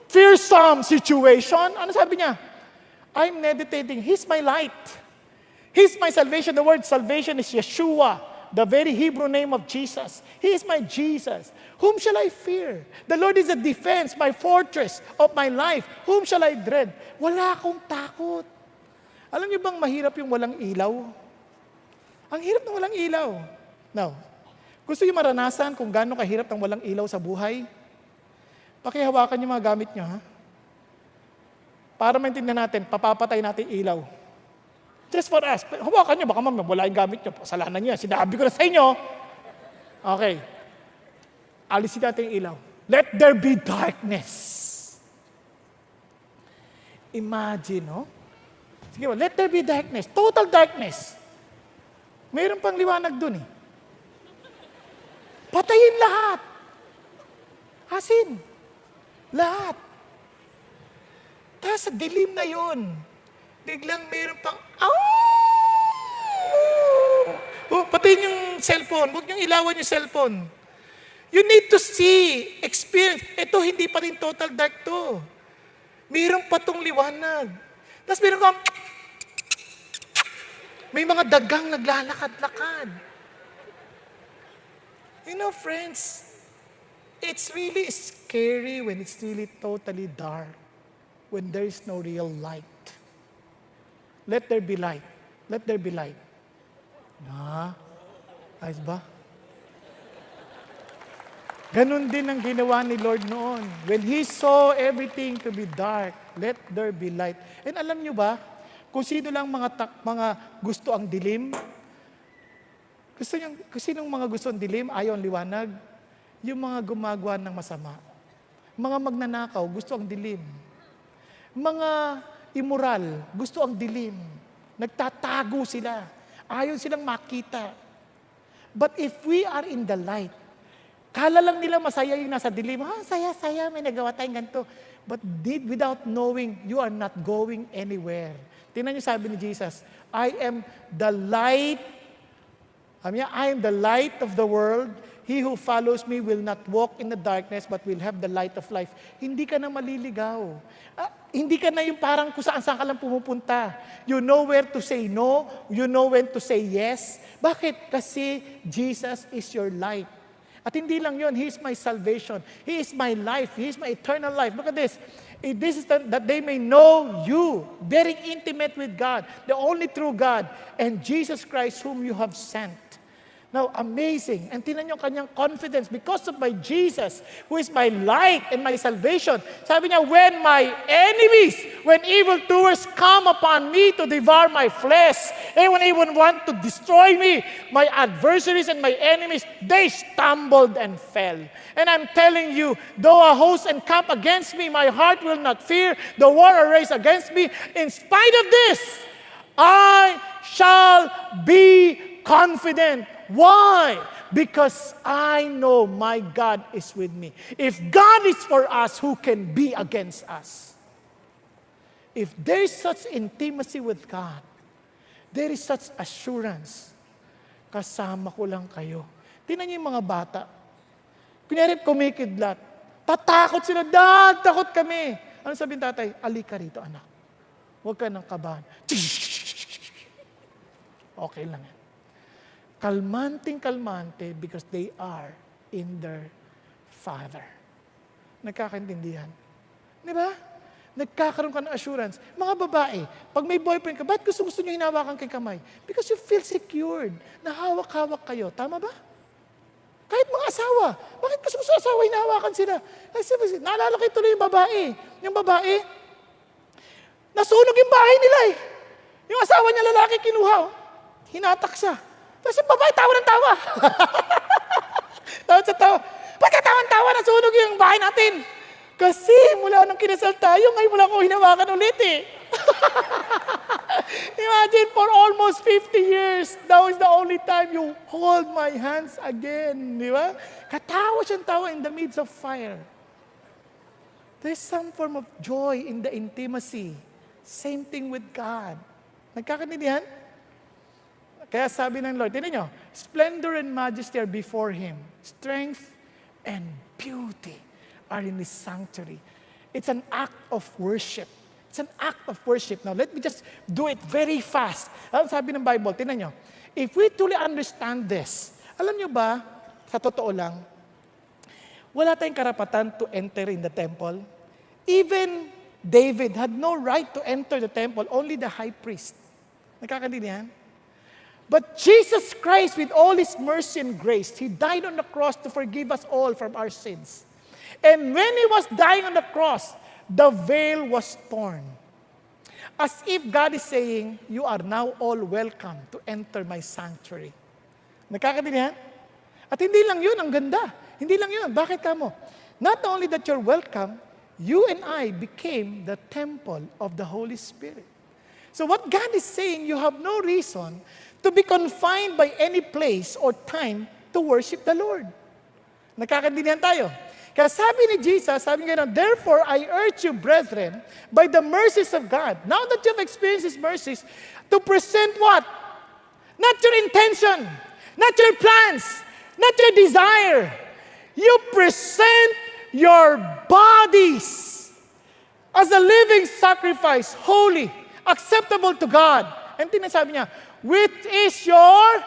A: fearsome situation, ano sabi niya? I'm meditating. He's my light. He's my salvation. The word salvation is Yeshua, the very Hebrew name of Jesus. He is my Jesus. Whom shall I fear? The Lord is a defense, my fortress of my life. Whom shall I dread? Wala akong takot. Alam niyo bang mahirap yung walang ilaw? Ang hirap ng walang ilaw. Now, gusto niyo maranasan kung gaano kahirap ang walang ilaw sa buhay? Pakihawakan niyo mga gamit niyo, ha? Para maintindihan natin, papapatay natin ilaw. Just for us. Hawakan niyo, baka wala yung gamit niyo. Kasalanan niyo. Sinabi ko na sa inyo. Okay. Alisin natin yung ilaw. Let there be darkness. Imagine, no? Sige ba, let there be darkness. Total darkness. Mayroon pang liwanag dun eh. Patayin lahat. Asin. Lahat. Tapos sa dilim na yun, biglang mayroon pang, patayin yung cellphone. Huwag niyong ilawan yung cellphone. You need to see, experience. Ito, hindi pa rin total dark to. Mayroon pa tong liwanag. Tapos mayroon kang, may mga dagang naglalakad-lakad. You know, friends, it's really scary when it's really totally dark, when there is no real light. Let there be light. Let there be light. Ayos ba? Ganon din ang ginawa ni Lord noon. When He saw everything to be dark, let there be light. And alam nyo ba, kung sino lang mga gusto ang dilim, sinong mga gusto ang dilim, ayaw ang liwanag? Yung mga gumagawa ng masama. Mga magnanakaw, gusto ang dilim. Mga immoral, gusto ang dilim. Nagtatago sila. Ayaw silang makita. But if we are in the light, kala lang nila masaya yung nasa dilim. Saya-saya, may nagawa tayong ganito. But without knowing, you are not going anywhere. Tingnan niyo sabi ni Jesus, I am the light. I am the light of the world. He who follows me will not walk in the darkness, but will have the light of life. Hindi ka na maliligaw. Hindi ka na yung parang kung saan-saan ka lang pumupunta. You know where to say no. You know when to say yes. Bakit? Kasi Jesus is your light. At hindi lang yun, He is my salvation. He is my life. He is my eternal life. Look at this. This is that they may know you, very intimate with God, the only true God, and Jesus Christ whom you have sent. Now, amazing. And tinan niyo kanyang confidence because of my Jesus, who is my light and my salvation. Sabi niya, when my enemies, when evildoers come upon me to devour my flesh, and when they would want to destroy me, my adversaries and my enemies, they stumbled and fell. And I'm telling you, though a host encamp against me, my heart will not fear. The war arose against me. In spite of this, I shall be confident. Why? Because I know my God is with me. If God is for us, who can be against us? If there is such intimacy with God, there is such assurance, kasama ko lang kayo. Tingnan niyo yung mga bata. Kunyari kumikidlat. Tatakot sila, Dad, takot kami. Ano sabihin tatay? Alika rito, anak. Huwag ka ng kabahan. Okay lang yan. Kalmanting-kalmante because they are in their Father. Nagkakaintindihan. Di ba? Nagkakaroon ka ng assurance. Mga babae, pag may boyfriend ka, ba't gusto nyo hinawakan kay kamay? Because you feel secured. Nahawak-hawak kayo. Tama ba? Kahit mga asawa. Bakit gusto sa asawa hinahawakan sila? Naalala kayo tuloy yung babae. Yung babae, nasunog yung bahay nila eh. Yung asawa niya lalaki kinuha, oh. Hinatak siya. Tapos yung babae, tawa ng tawa. Tawa sa tawa. Pagkatawa-tawa, nasunog yung bahay natin. Kasi mula nung kinasal tayo, ngayon wala ko hinawakan ulit eh. Imagine, for almost 50 years, that was the only time you hold my hands again. Di ba? Katawa siyang tawa in the midst of fire. There's some form of joy in the intimacy. Same thing with God. Nagkakaintindihan? Kaya sabi ng Lord, tinan nyo, splendor and majesty are before Him. Strength and beauty are in His sanctuary. It's an act of worship. It's an act of worship. Now, let me just do it very fast. Alam sabi ng Bible, tinan nyo, if we truly understand this, alam nyo ba, sa totoo lang, wala tayong karapatan to enter in the temple. Even David had no right to enter the temple, only the high priest. Nakakaintindihan? But Jesus Christ, with all His mercy and grace, He died on the cross to forgive us all from our sins. And when He was dying on the cross, the veil was torn. As if God is saying, you are now all welcome to enter my sanctuary. Nakakaintindihan? At hindi lang yun, ang ganda. Hindi lang yun. Bakit ka mo? Not only that you're welcome, you and I became the temple of the Holy Spirit. So what God is saying, you have no reason to be confined by any place or time to worship the Lord. Nakakaintindihan tayo. Kaya sabi ni Jesus, sabi nga, therefore I urge you, brethren, by the mercies of God, now that you've experienced His mercies, to present what? Not your intention, not your plans, not your desire. You present your bodies as a living sacrifice, holy, acceptable to God. And tinasabi niya, which is your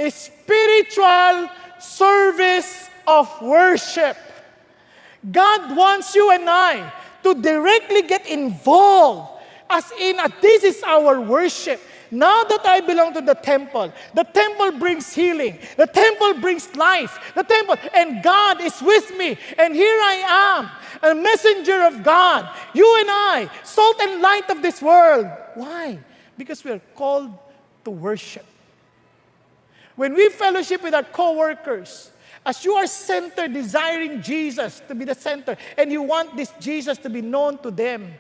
A: spiritual service of worship. God wants you and I to directly get involved, as in, this is our worship. Now that I belong to the temple brings healing, the temple brings life, and God is with me, and here I am, a messenger of God, you and I, salt and light of this world. Why? Because we are called to worship. When we fellowship with our co-workers, as you are centered, desiring Jesus to be the center, and you want this Jesus to be known to them,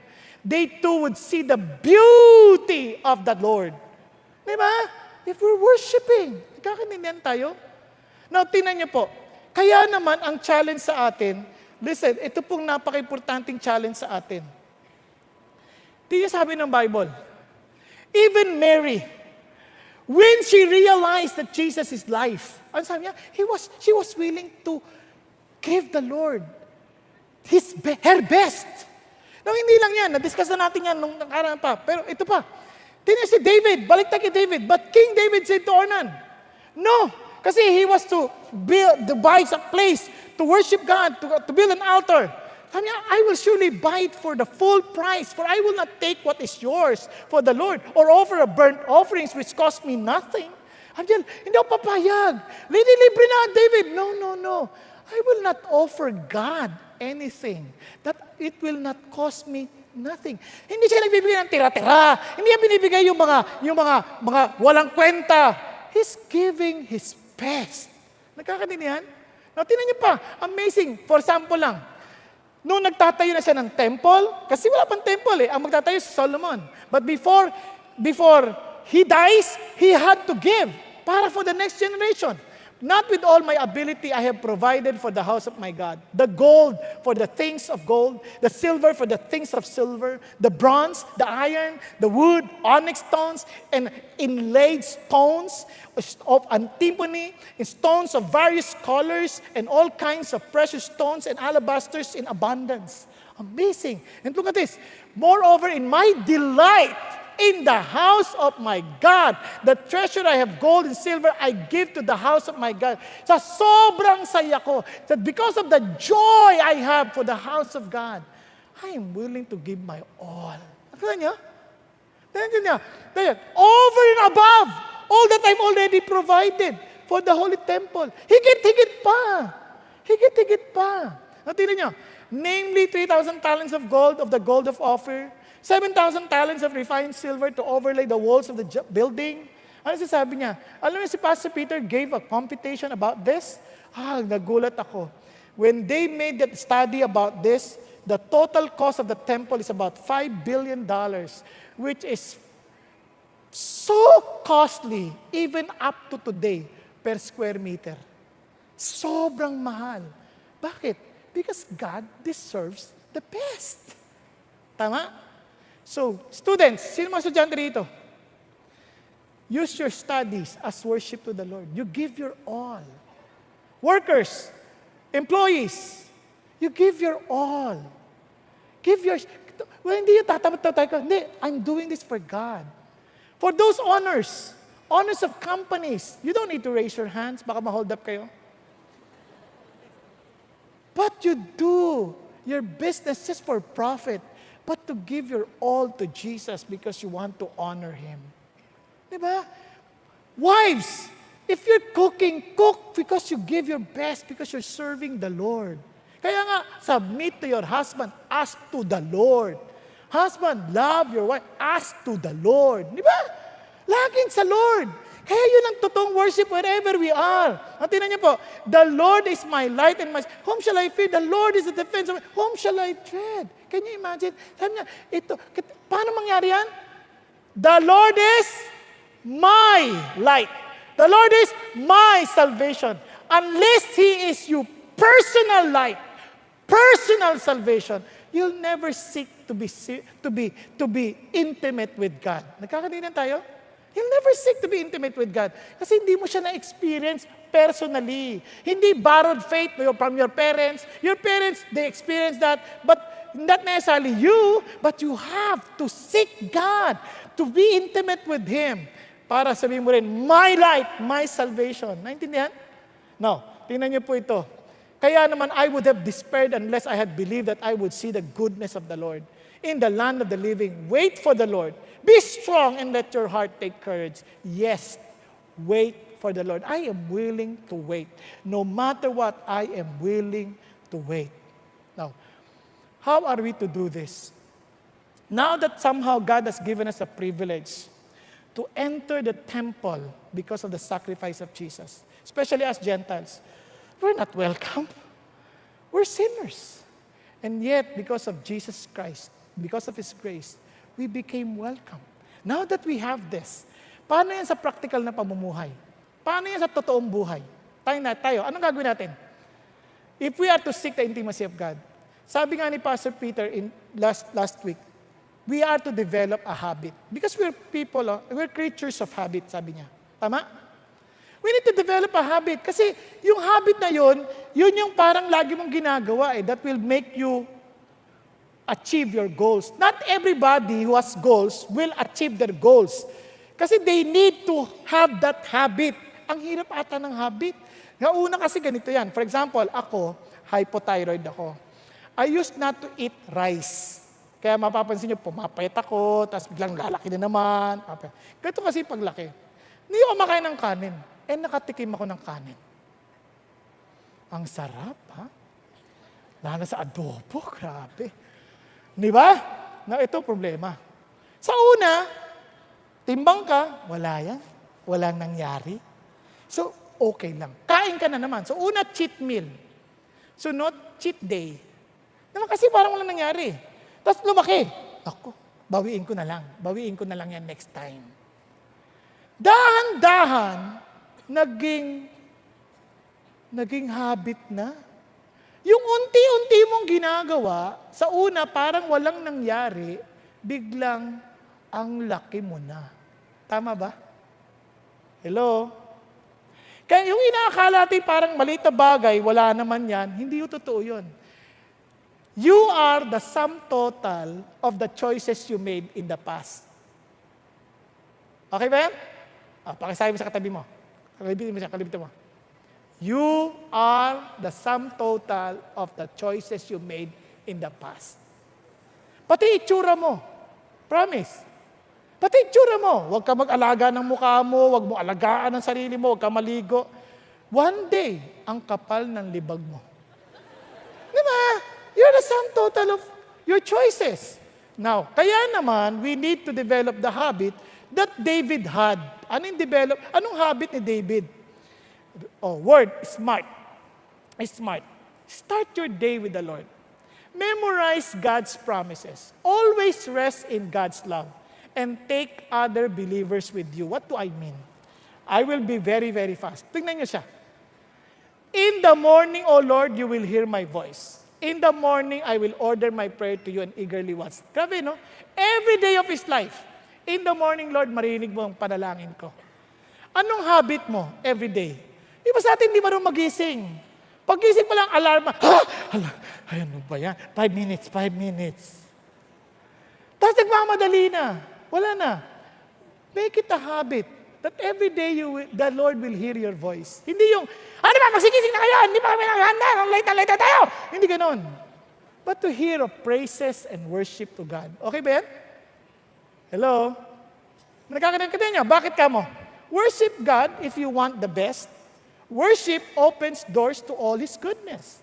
A: they too would see the beauty of the Lord. Diba? If we're worshiping, nagkakaintindihan tayo? Now, tingnan niyo po, kaya naman ang challenge sa atin, listen, ito pong napaka-importanting challenge sa atin. Tingnan sabi ng Bible, even Mary, when she realized that Jesus is life, ano sabi niya? She was willing to give the Lord her best. No, hindi lang yan. Na-discuss na natin yan nung nakaraan pa. Pero ito pa. Tingnan si David. Balik tayo kay David. But King David said to Ornan, no. Kasi he was to buy a place to worship God, to build an altar. Sabi niya, I will surely buy it for the full price, for I will not take what is yours for the Lord, or offer a burnt offerings which cost me nothing. Sabi niya, hindi ako papayag. Libre na, David. No. I will not offer God anything that it will not cost me nothing. Hindi siya nagbibigay ng tira-tira. Hindi niya binibigay yung mga walang kwenta. He's giving His best. Nagkakaintindihan? Now, tingnan niyo pa. Amazing. For example lang, noong nagtatayo na siya ng temple, kasi wala pang temple ang magtatayo si Solomon. But before he dies, he had to give para for the next generation. Not with all my ability I have provided for the house of my God. The gold for the things of gold, the silver for the things of silver, the bronze, the iron, the wood, onyx stones, and inlaid stones of antimony, and stones of various colors, and all kinds of precious stones and alabasters in abundance. Amazing. And look at this. Moreover, in my delight in the house of my God, the treasure I have gold and silver, I give to the house of my God. Sa sobrang saya ko, that because of the joy I have for the house of God, I am willing to give my all. Nakita niyo? Over and above all that I've already provided for the holy temple. Higit pa. Higit pa. Tingnan niyo, namely 3,000 talents of gold of the gold of Ophir, 7,000 talents of refined silver to overlay the walls of the building. Ano sabi niya? Alam niyo si Pastor Peter gave a computation about this? Nagulat ako. When they made that study about this, the total cost of the temple is about $5 billion, which is so costly, even up to today, per square meter. Sobrang mahal. Bakit? Because God deserves the best. Tama? So, students, sino mga estudyante rito? Use your studies as worship to the Lord. You give your all. Workers, employees, you give your all. Hindi yung tatamad-tatay ka. Hindi, I'm doing this for God. For those honors of companies, you don't need to raise your hands, baka ma-hold up kayo. But you do your business just for profit, but to give your all to Jesus because you want to honor Him. Diba? Wives, if you're cooking, cook because you give your best, because you're serving the Lord. Kaya nga, submit to your husband, ask to the Lord. Husband, love your wife, ask to the Lord. Diba? Laging sa Lord. Kaya yun ang totoong worship wherever we are. At tingnan niyo po, the Lord is my light and my... Whom shall I fear? The Lord is the defense of me. Whom shall I dread? Can you imagine? Sabi niya, paano mangyari yan? The Lord is my light. The Lord is my salvation. Unless He is your personal light, personal salvation, you'll never seek to be intimate with God. Nagkakadinan tayo? You'll never seek to be intimate with God. Kasi hindi mo siya na-experience personally. Hindi borrowed faith from your parents. Your parents, they experience that, but not necessarily you, but you have to seek God, to be intimate with Him. Para sabihin mo rin, my light, my salvation. Naintindihan? No. Tingnan niyo po ito. Kaya naman, I would have despaired unless I had believed that I would see the goodness of the Lord in the land of the living. Wait for the Lord. Be strong and let your heart take courage. Yes, wait for the Lord. I am willing to wait. No matter what, I am willing to wait. Now, how are we to do this? Now that somehow God has given us a privilege to enter the temple because of the sacrifice of Jesus, especially as Gentiles, we're not welcome. We're sinners. And yet, because of Jesus Christ, because of His grace, we became welcome. Now that we have this, paano yan sa practical na pamumuhay? Paano yan sa totoong buhay? Tayo, anong gagawin natin? If we are to seek the intimacy of God, sabi nga ni Pastor Peter in last week, we are to develop a habit. Because we're creatures of habit, sabi niya. Tama? We need to develop a habit. Kasi yung habit na yun yung parang lagi mong ginagawa that will make you achieve your goals. Not everybody who has goals will achieve their goals. Kasi they need to have that habit. Ang hirap ata ng habit. Una kasi ganito yan. For example, ako, hypothyroid ako. I used not to eat rice. Kaya mapapansin nyo, pumapayat ako, tapos biglang lalaki na naman. Ganito kasi paglaki. Hindi ako makain ng kanin. Nakatikim ako ng kanin. Ang sarap, ha? Lalo sa adobo, grabe. Di ba? Na ito problema. Sa una, timbang ka, wala yan. Walang nangyari. So, okay lang. Kain ka na naman. So, una, cheat meal. Sunod, cheat day. Naman kasi parang walang nangyari. Tapos lumaki. Ako, bawiin ko na lang. Bawiin ko na lang yan next time. Dahan-dahan, naging habit na. Yung unti-unti mong ginagawa, sa una parang walang nangyari, biglang ang laki mo na. Tama ba? Hello? Kaya yung inaakala natin parang maliit na bagay, wala naman yan, hindi yung totoo yun. You are the sum total of the choices you made in the past. Okay ba yan? Pakisabi mo sa katabi mo. Kalibitin mo. You are the sum total of the choices you made in the past. Pati itsura mo. Promise. Pati itsura mo. Huwag ka mag-alaga ng mukha mo, huwag mo alagaan ng sarili mo, huwag ka maligo. One day, ang kapal ng libag mo. Di ba? You're the sum total of your choices. Now, kaya naman, we need to develop the habit that David had. Anong habit ni David? Word, smart. Smart. Start your day with the Lord. Memorize God's promises. Always rest in God's love. And take other believers with you. What do I mean? I will be very, very fast. Tingnan niyo siya. In the morning, O Lord, you will hear my voice. In the morning, I will order my prayer to you and eagerly watch. Grabe, no? Every day of his life. In the morning, Lord, marinig mo ang panalangin ko. Anong habit mo every day? Iba sa atin, di marunong magising. Pagising pa lang, alarma. Ay, ano ba yan? 5 minutes. Tapos nagmamadali na. Wala na. Make it a habit that every day the Lord will hear your voice. Hindi yung, ano ba, magsigising na kayo, hindi pa kami naghanda, late na tayo. Hindi ganon. But to hear of praises and worship to God. Okay ba yan? Hello? Nagkakaroon ka niya, bakit ka mo? Worship God if you want the best. Worship opens doors to all His goodness.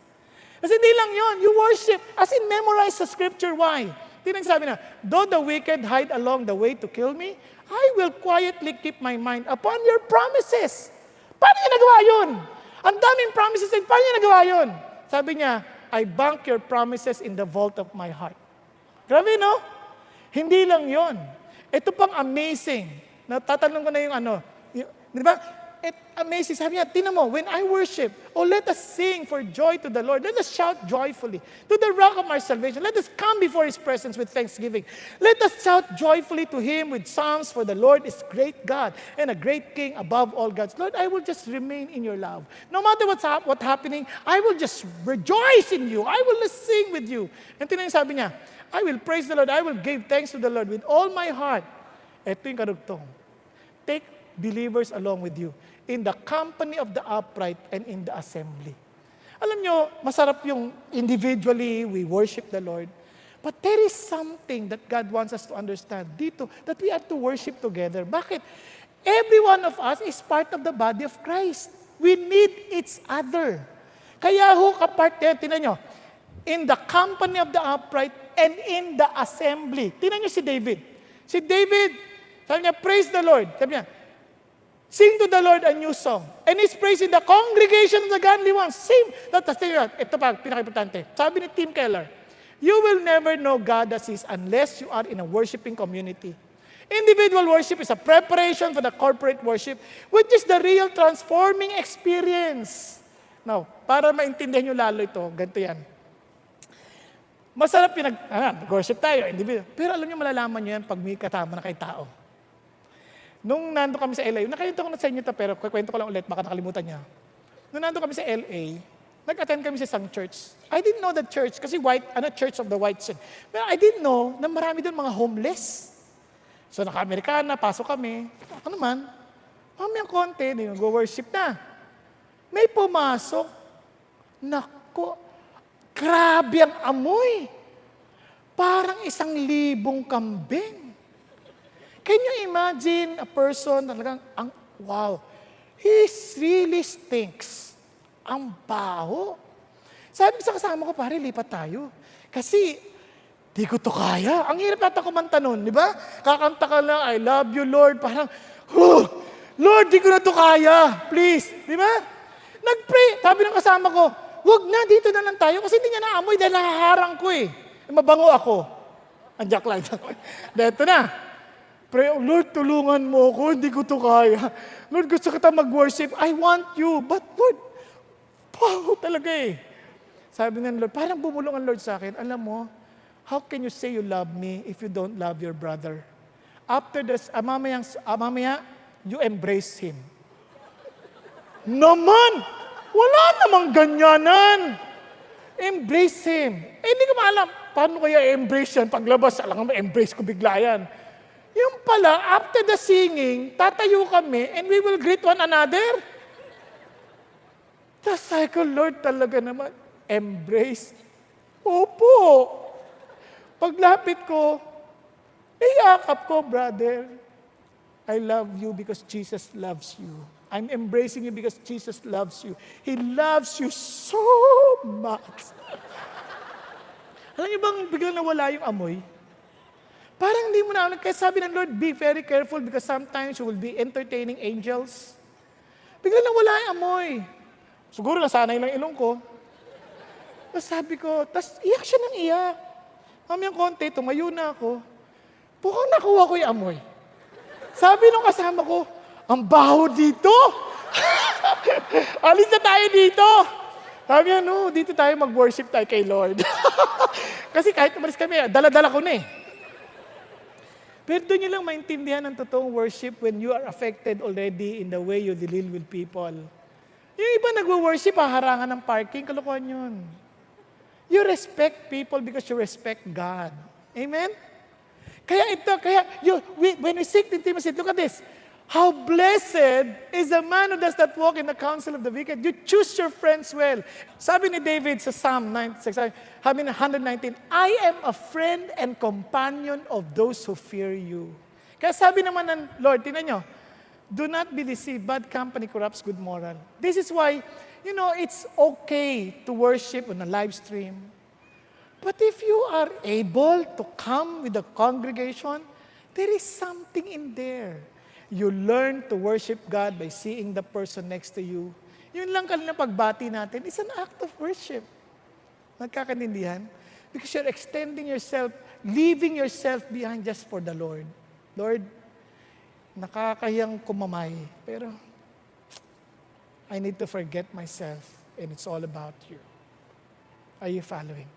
A: Kasi hindi lang yon, you worship, as in memorize the scripture. Why? Tinang sabi na, though the wicked hide along the way to kill me, I will quietly keep my mind upon your promises. Paano niya nagawa yun? Ang daming promises, paano niya nagawa yun? Sabi niya, I bank your promises in the vault of my heart. Grabe, no? Hindi lang yon. Ito pang amazing. Natatanong ko na yung di ba? Amazing. Sabi niya, tinan mo, when I worship, let us sing for joy to the Lord. Let us shout joyfully to the rock of our salvation. Let us come before His presence with thanksgiving. Let us shout joyfully to Him with psalms, for the Lord is great God and a great King above all gods. Lord, I will just remain in your love. No matter what's happening, I will just rejoice in you. I will just sing with you. And tinan sabi niya, I will praise the Lord. I will give thanks to the Lord with all my heart. Ito yung karugtong. Take believers along with you in the company of the upright and in the assembly. Alam nyo, masarap yung individually, we worship the Lord. But there is something that God wants us to understand dito, that we are to worship together. Bakit? Every one of us is part of the body of Christ. We need each other. Kaya kapart yan, tinan nyo, in the company of the upright and in the assembly. Tinan nyo si David. Si David, sabi niya, praise the Lord. Sabi niya, sing to the Lord a new song. And His praise in the congregation of the godly ones. Sing. Ito pa, pinaka-importante. Sabi ni Tim Keller, you will never know God as He is unless you are in a worshiping community. Individual worship is a preparation for the corporate worship, which is the real transforming experience. Now, para maintindihan nyo lalo ito, ganito yan. Masarap nag-worship tayo, individual. Pero alam nyo, malalaman nyo yan pag may katama na kay tao. Nung nando kami sa LA, nakita ko na sa inyo ito, pero kwento ko lang ulit, baka nakalimutan niya. Nung nando kami sa LA, nag-attend kami sa isang church. I didn't know that church, kasi Church of the White Sun. Pero I didn't know na marami doon mga homeless. So naka-Amerikana, pasok kami. Ako naman, mamayang konti, nag-worship na. May pumasok. Nako, grabe ang amoy. Parang 1,000 kambing. Can you imagine a person talagang, wow, he really stinks. Ang baho. Sabi sa kasama ko, pare, lipat tayo. Kasi, di ko to kaya. Ang hirap natin kumanta nun, di ba? Kakanta ka lang, I love you, Lord. Parang, Lord, di ko na to kaya. Please. Di ba? Nag-pray. Sabi ng kasama ko, wag na, dito na lang tayo. Kasi hindi niya naamoy dahil nahaharang ko eh. Mabango ako. Andiyak lang. Dito na. Pray, Lord, tulungan mo ako, hindi ko to kaya. Lord, gusto kita mag-worship. I want you. But Lord, paho talaga eh. Sabi ng Lord, parang bumulong ang Lord sa akin, alam mo, how can you say you love me if you don't love your brother? After this, mamaya, you embrace him. Naman! Wala namang ganyanan. Embrace him. Hindi ko maalam, paano kaya embrace yan? Paglabas, alam mo, embrace ko bigla yan. Yung pala, after the singing, tatayo kami and we will greet one another. Tapos sabi ko, Lord, talaga naman, embrace. Opo. Paglapit ko, iyakap ko, brother. I love you because Jesus loves you. I'm embracing you because Jesus loves you. He loves you so much. Alam niyo bang biglang nawala yung amoy? Parang hindi mo na alam. Kaya sabi ng Lord, be very careful because sometimes you will be entertaining angels. Bigla lang wala yung amoy. Siguro nasanay lang ilong ko. Tapos sabi ko, tapos iyak siya ng iyak. Mamayang konti, tumayo na ako. Bukang nakuha ko yung amoy. Sabi nung kasama ko, ang baho dito. Alis na tayo dito. Sabi niya, no, dito tayo mag-worship tayo kay Lord. Kasi kahit umalis kami, dala-dala ko na eh. Pero doon nyo lang maintindihan ang totoong worship when you are affected already in the way you deal with people. Yung iba nagwo-worship, harangan ng parking, kalokohan yun. You respect people because you respect God. Amen? When we seek intimacy, look at this. How blessed is the man who does not walk in the counsel of the wicked. You choose your friends well. Sabi ni David sa Psalm 96, 119, I am a friend and companion of those who fear you. Kaya sabi naman ng Lord, tingnan nyo, do not be deceived, bad company corrupts good moral. This is why, it's okay to worship on a live stream. But if you are able to come with the congregation, there is something in there. You learn to worship God by seeing the person next to you. Yun lang kanina pagbati natin, it's an act of worship. Nagkakaintindihan? Because you're extending yourself, leaving yourself behind just for the Lord. Lord, nakakahiyang kumamay, pero I need to forget myself and it's all about you. Are you following?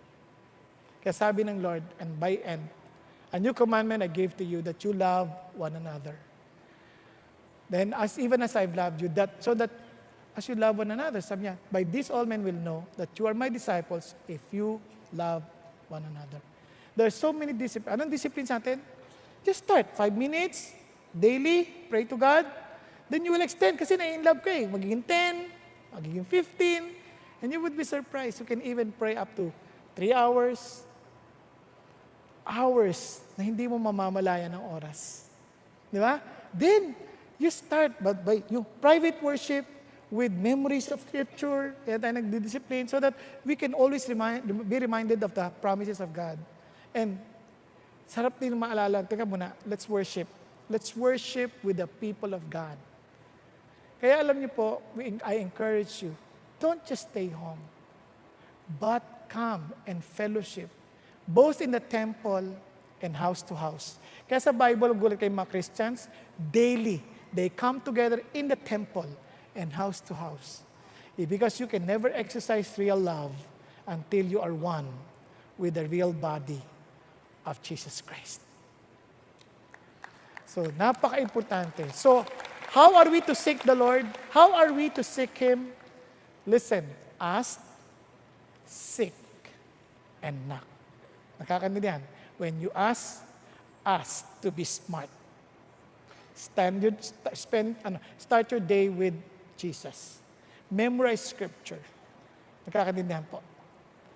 A: Kaya sabi ng Lord, and by end, a new commandment I gave to you that you love one another. Then, even as I've loved you, so that as you love one another, sabi niya, by this all men will know that you are my disciples if you love one another. There are so many disciplines. Anong disciplines natin? Just start. 5 minutes, daily, pray to God. Then you will extend kasi na-in-love ka eh. Magiging 10, magiging 15, and you would be surprised. You can even pray up to 3 hours. Hours na hindi mo mamamalayan ng oras. Di ba? Then, you start by yung private worship with memories of Scripture, kaya tayo nagdidiscipline, so that we can always be reminded of the promises of God. And sarap din maalala, teka muna, let's worship. Let's worship with the people of God. Kaya alam niyo po, I encourage you, don't just stay home, but come and fellowship, both in the temple and house to house. Kaya sa Bible, gulat kay mga Christians, daily, they come together in the temple and house to house. Because you can never exercise real love until you are one with the real body of Jesus Christ. So, napaka-importante. So, how are we to seek the Lord? How are we to seek Him? Listen, ask, seek, and knock. Nakakaintindihan? When you ask to be smart. Start your day with Jesus. Memorize Scripture. Nakakaintindihan po.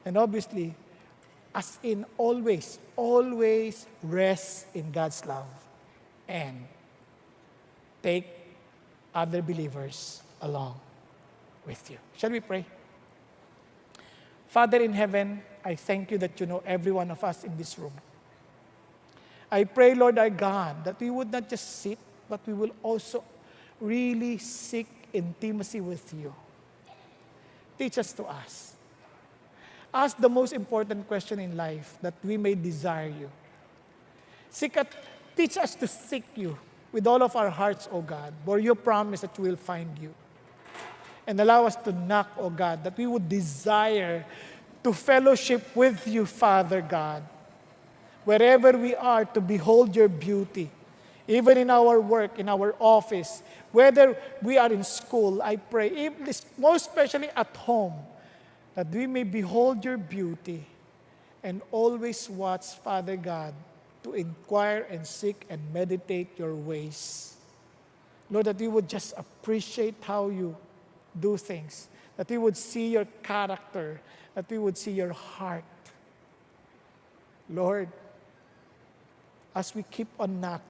A: And obviously, as in always rest in God's love and take other believers along with you. Shall we pray? Father in heaven, I thank you that you know every one of us in this room. I pray, Lord our God, that we would not just sit, but we will also really seek intimacy with you. Teach us to ask. Ask the most important question in life, that we may desire you. Teach us to seek you with all of our hearts, O God, for your promise that we will find you. And allow us to knock, O God, that we would desire to fellowship with you, Father God. Wherever we are, to behold your beauty. Even in our work, in our office, whether we are in school, I pray, most especially at home, that we may behold your beauty and always watch, Father God, to inquire and seek and meditate your ways. Lord, that we would just appreciate how you do things, that we would see your character, that we would see your heart. Lord, as we keep on knocking,